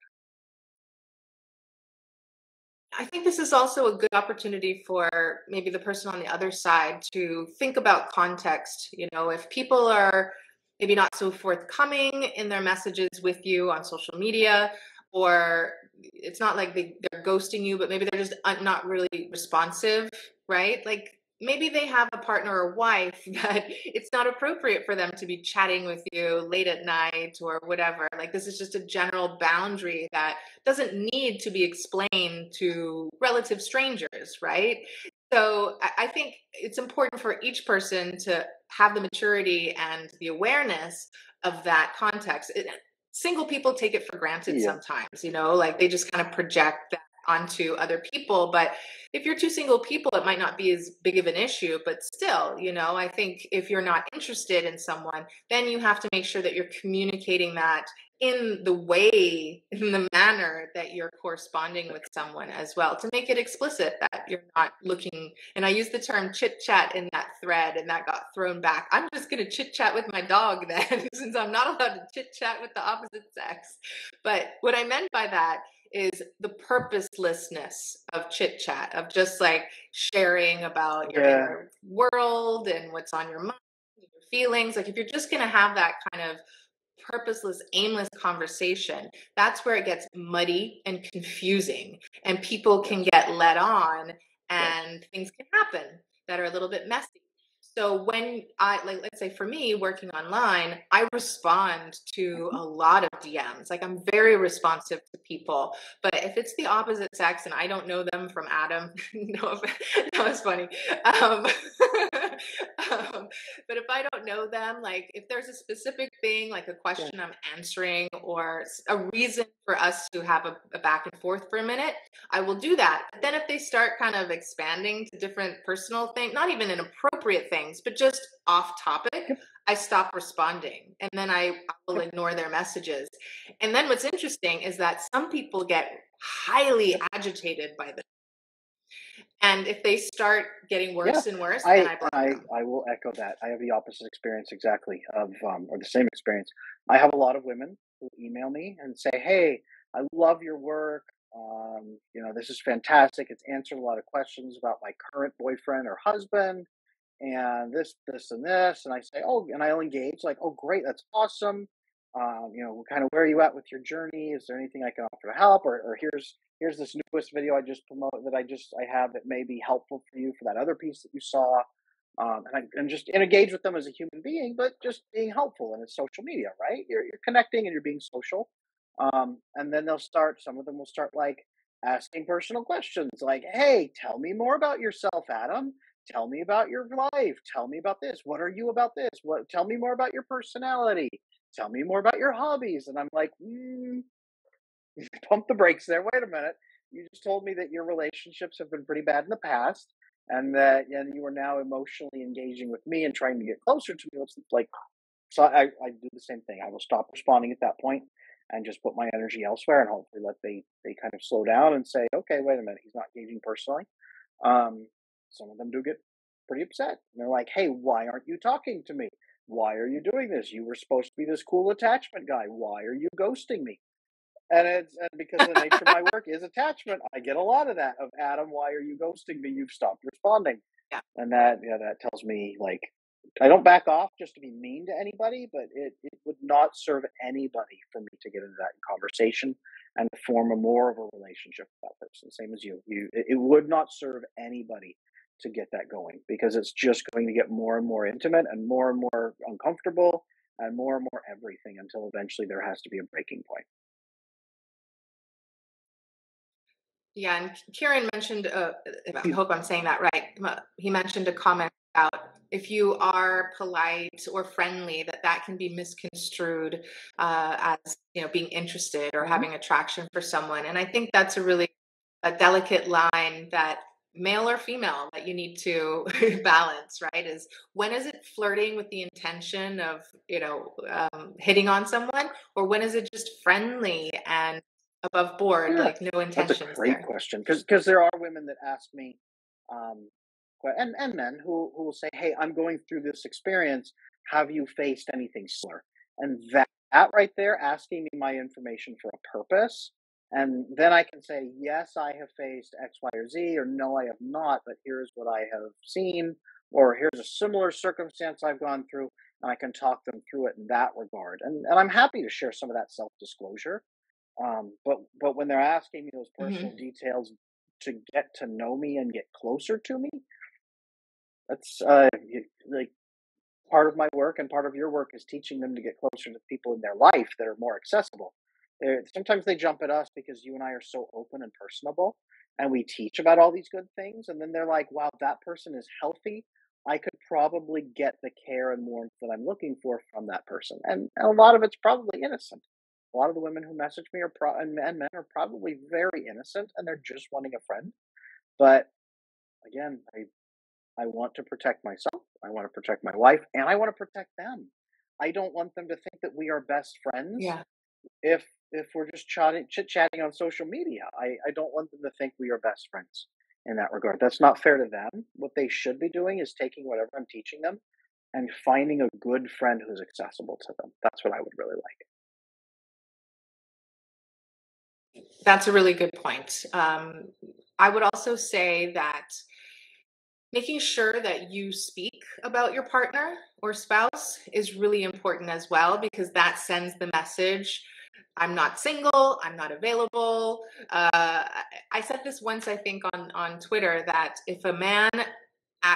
Speaker 1: I think this is also a good opportunity for maybe the person on the other side to think about context. If people are maybe not so forthcoming in their messages with you on social media, or it's not like they're ghosting you, but maybe they're just not really responsive, right? Like maybe they have a partner or wife that it's not appropriate for them to be chatting with you late at night or whatever. Like this is just a general boundary that doesn't need to be explained to relative strangers, right? So I think it's important for each person to have the maturity and the awareness of that context. Single people take it for granted
Speaker 2: Yeah,
Speaker 1: sometimes, like they just kind of project that onto other people. But if you're two single people, it might not be as big of an issue. But still, I think if you're not interested in someone, then you have to make sure that you're communicating that in the manner that you're corresponding with someone as well, to make it explicit that you're not looking. And I use the term chit chat in that thread, and that got thrown back. I'm just going to chit chat with my dog then, since I'm not allowed to chit chat with the opposite sex. But what I meant by that is the purposelessness of chit chat, of just like sharing about your
Speaker 2: yeah,
Speaker 1: inner world and what's on your mind, your feelings. Like if you're just going to have that kind of purposeless, aimless conversation, that's where it gets muddy and confusing, and people can
Speaker 2: yes,
Speaker 1: get led on,
Speaker 2: yes,
Speaker 1: and things can happen that are a little bit messy. So when like, let's say for me working online, I respond to
Speaker 2: mhm,
Speaker 1: a lot of DMs. Like I'm very responsive to people, but if it's the opposite sex and I don't know them from Adam, no, that was funny. Um, but if I don't know them, like if there's a specific thing, like a
Speaker 2: yeah,
Speaker 1: question I'm answering or a reason for us to have a back and forth for a minute, I will do that. But then if they start kind of expanding to different personal things, not even inappropriate things, but just off topic,
Speaker 2: yep,
Speaker 1: I stop responding, and then I will
Speaker 2: yep,
Speaker 1: ignore their messages. And then what's interesting is that some people get highly
Speaker 2: yep.
Speaker 1: agitated by this. And if they start getting
Speaker 2: Yeah,
Speaker 1: worse and worse, then
Speaker 2: I
Speaker 1: I block
Speaker 2: I
Speaker 1: them.
Speaker 2: I will echo that. I have the opposite experience exactly of or the same experience. I have a lot of women who email me and say, "Hey, I love your work. This is fantastic. It's answered a lot of questions about my current boyfriend or husband, and this, and this." And I say, "Oh," and I'll engage like, "Oh, great, that's awesome. Kind of where are you at with your journey? Is there anything I can offer to help? Or here's this newest video I just promote that I have that may be helpful for you for that other piece that you saw." And just engage with them as a human being, but just being helpful. And it's social media, right? You're connecting and you're being social. And then some of them will start like asking personal questions like, "Hey, tell me more about yourself, Adam. Tell me about your life. Tell me about this. What are you about this? Tell me more about your personality. Tell me more about your hobbies." And I'm like, pump the brakes there. Wait a minute. You just told me that your relationships have been pretty bad in the past, and you are now emotionally engaging with me and trying to get closer to me. It's like, so I do the same thing. I will stop responding at that point and just put my energy elsewhere, and hopefully let they kind of slow down and say, okay, wait a minute, he's not engaging personally. Um, some of them do get pretty upset. And they're like, "Hey, why aren't you talking to me? Why are you doing this? You were supposed to be this cool attachment guy. Why are you ghosting me?" And because of the nature of my work is attachment, I get a lot of that of, "Adam, why are you ghosting me? You've stopped responding."
Speaker 1: Yeah.
Speaker 2: And that tells me like I don't back off just to be mean to anybody, but it would not serve anybody for me to get into that conversation and form a more of a relationship with that person. Same as you. It would not serve anybody to get that going because it's just going to get more and more intimate and more uncomfortable and more everything until eventually there has to be a breaking point.
Speaker 1: Yeah, and Kieran mentioned, I hope I'm saying that right. He mentioned a comment about if you are polite or friendly, that can be misconstrued as being interested or
Speaker 2: Mhm.
Speaker 1: having attraction for someone. And I think that's a delicate line that male or female that you need to balance, right? Is when is it flirting with the intention of hitting on someone, or when is it just friendly and above board,
Speaker 2: Yeah,
Speaker 1: like no
Speaker 2: that's a
Speaker 1: intentions
Speaker 2: great
Speaker 1: there?
Speaker 2: question because there are women that ask me, um, and men who will say, "Hey, I'm going through this experience. Have you faced anything similar?" And that right there, asking me my information for a purpose, and then I can say, "Yes, I have faced X, Y, or Z," or "No, I have not, but here's what I have seen," or "Here's a similar circumstance I've gone through," and I can talk them through it in that regard. And I'm happy to share some of that self disclosure, but when they're asking me those personal
Speaker 1: Hmm.
Speaker 2: details to get to know me and get closer to me, that's like part of my work and part of your work is teaching them to get closer to people in their life that are more accessible. Sometimes they jump at us because you and I are so open and personable, and we teach about all these good things, and then they're like, "Wow, that person is healthy. I could probably get the care and warmth that I'm looking for from that person." And a lot of it's probably innocent. A lot of the women who message me and men are probably very innocent, and they're just wanting a friend. But again, I want to protect myself, I want to protect my wife, and I want to protect them. I don't want them to think that we are best friends
Speaker 1: Yeah.
Speaker 2: if we're just chit chatting on social media. I don't want them to think we are best friends in that regard. That's not fair to them. What they should be doing is taking whatever I'm teaching them and finding a good friend who's accessible to them. That's what I would really like.
Speaker 1: That's a really good point. I would also say that making sure that you speak about your partner or spouse is really important as well, because that sends the message: I'm not single, I'm not available. I said this once, I think, on Twitter, that if a man,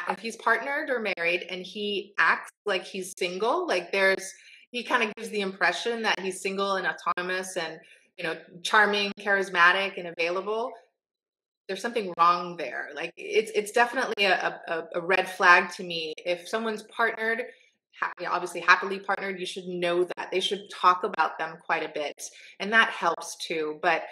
Speaker 1: if he's partnered or married and he acts like he's single, like he kind of gives the impression that he's single and autonomous and charming, charismatic, and available, there's something wrong there. Like it's definitely a red flag to me. If someone's partnered, obviously happily partnered, you should know that. They should talk about them quite a bit, and that helps too. But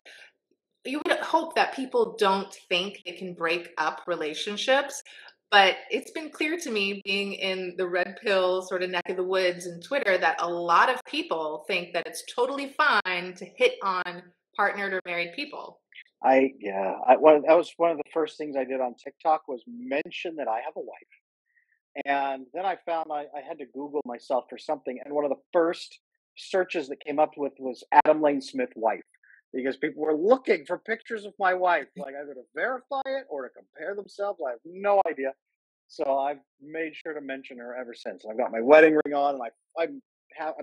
Speaker 1: you would hope that people don't think they can break up relationships. But it's been clear to me, being in the red pill sort of neck of the woods and Twitter, that a lot of people think that it's totally fine to hit on partnered or married people.
Speaker 2: That was one of the first things I did on TikTok was mention that I have a wife. And then I found I had to Google myself for something, and one of the first searches that came up with was Adam Lane Smith wife, because people were looking for pictures of my wife, like either to verify it or to compare themselves. I have no idea. So I've made sure to mention her ever since. I've got my wedding ring on, and I'm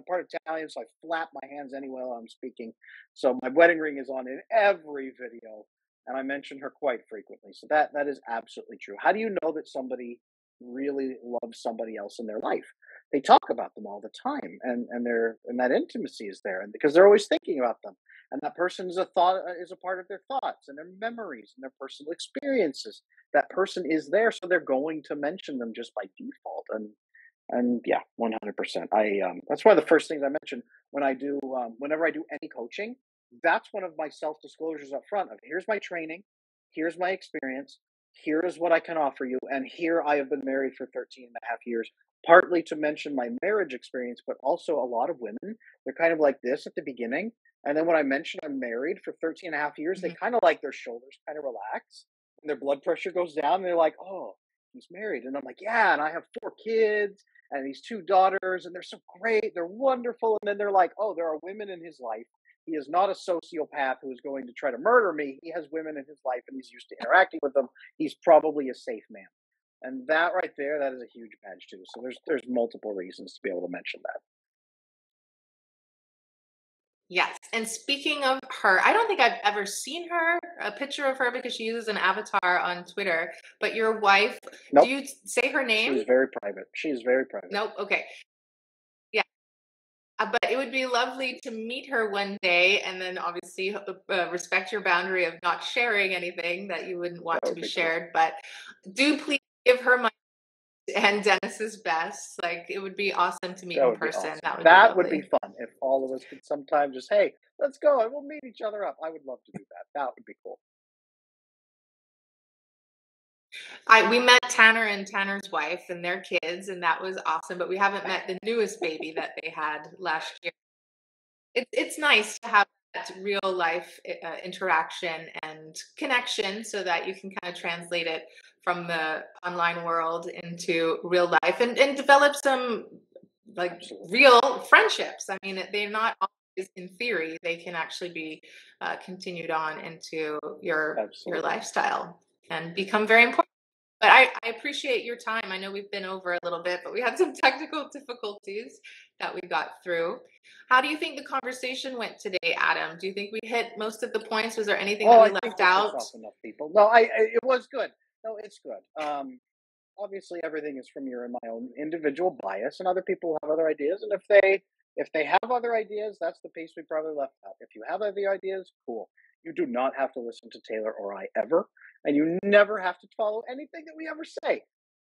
Speaker 2: part Italian, so I flap my hands anyway while I'm speaking. So my wedding ring is on in every video, and I mention her quite frequently. So that is absolutely true. How do you know that somebody really loves somebody else in their life? They talk about them all the time, and that intimacy is there, and because they're always thinking about them, and that person is a part of their thoughts and their memories and their personal experiences. That person is there, so they're going to mention them just by default. And yeah, 100%. That's one of the first things I mention whenever I do any coaching. That's one of my self disclosures up front of here's my training, here's my experience, here is what I can offer you, and here I have been married for 13 and a half years. Partly to mention my marriage experience, but also a lot of women, they're kind of like this at the beginning. And then when I mention I'm married for 13 and a half years, they
Speaker 1: Mhm.
Speaker 2: kind of like their shoulders kind of relax and their blood pressure goes down. And they're like, oh, he's married. And I'm like, yeah, and I have 4 kids and these 2 daughters, and they're so great. They're wonderful. And then they're like, oh, there are women in his life. He is not a sociopath who is going to try to murder me. He has women in his life and he's used to interacting with them. He's probably a safe man. And that right there, that is a huge badge too. So there's multiple reasons to be able to mention that.
Speaker 1: Yes. And speaking of her, I don't think I've ever seen her, a picture of her, because she uses an avatar on Twitter. But your wife, do
Speaker 2: Nope.
Speaker 1: you say her name?
Speaker 2: She's very private. She's very private.
Speaker 1: Nope. Okay. Yeah. But it would be lovely to meet her one day and then obviously respect your boundary of not sharing anything that you wouldn't want
Speaker 2: That
Speaker 1: to
Speaker 2: would
Speaker 1: be
Speaker 2: be cool.
Speaker 1: shared. But do please give her my and Dennis's best. Like, it would be awesome to meet
Speaker 2: That
Speaker 1: in
Speaker 2: would be
Speaker 1: person.
Speaker 2: awesome.
Speaker 1: That would be
Speaker 2: That would be
Speaker 1: lovely.
Speaker 2: fun if all of us could sometimes just, hey, let's go and we'll meet each other up. I would love to do that. That would be cool.
Speaker 1: We met Tanner and Tanner's wife and their kids, and that was awesome. But we haven't met the newest baby that they had last year. It's nice to have that real life interaction and connection, so that you can kind of translate it from the online world into real life and develop some like
Speaker 2: Absolutely.
Speaker 1: real friendships. I mean, they're not always in theory; they can actually be continued on into your
Speaker 2: Absolutely.
Speaker 1: lifestyle and become very important. But I appreciate your time. I know we've been over a little bit, but we had some technical difficulties that we got through. How do you think the conversation went today, Adam? Do you think we hit most of the points? Was there anything that
Speaker 2: Oh,
Speaker 1: we
Speaker 2: I think
Speaker 1: left
Speaker 2: we pissed
Speaker 1: out?
Speaker 2: off enough people. No, it was good. No, it's good. Obviously everything is from your and my own individual bias, and other people have other ideas. And if they have other ideas, that's the piece we probably left out. If you have other ideas, cool. You do not have to listen to Taylor or I ever, and you never have to follow anything that we ever say.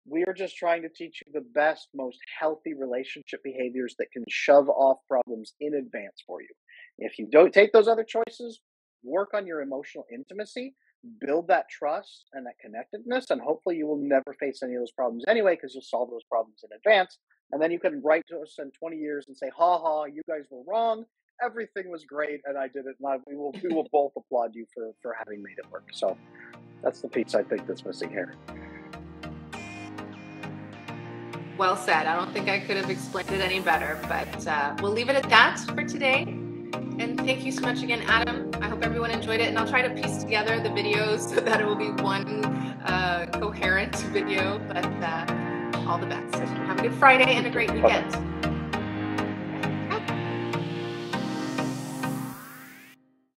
Speaker 2: We are just trying to teach you the best, most healthy relationship behaviors that can shove off problems in advance for you. If you don't take those other choices, work on your emotional intimacy, build that trust and that connectedness, and hopefully you will never face any of those problems anyway because you'll solve those problems in advance. And then you can write to us in 20 years and say, ha ha, you guys were wrong. Everything was great and I did it. And we will both applaud you for having made it work. So that's the piece I think that's missing here.
Speaker 1: Well said. I don't think I could have explained it any better, but we'll leave it at that for today. And thank you so much again, Adam. I hope everyone enjoyed it, and I'll try to piece together the videos so that it will be one coherent video, but all the best. Have a good Friday and a great weekend.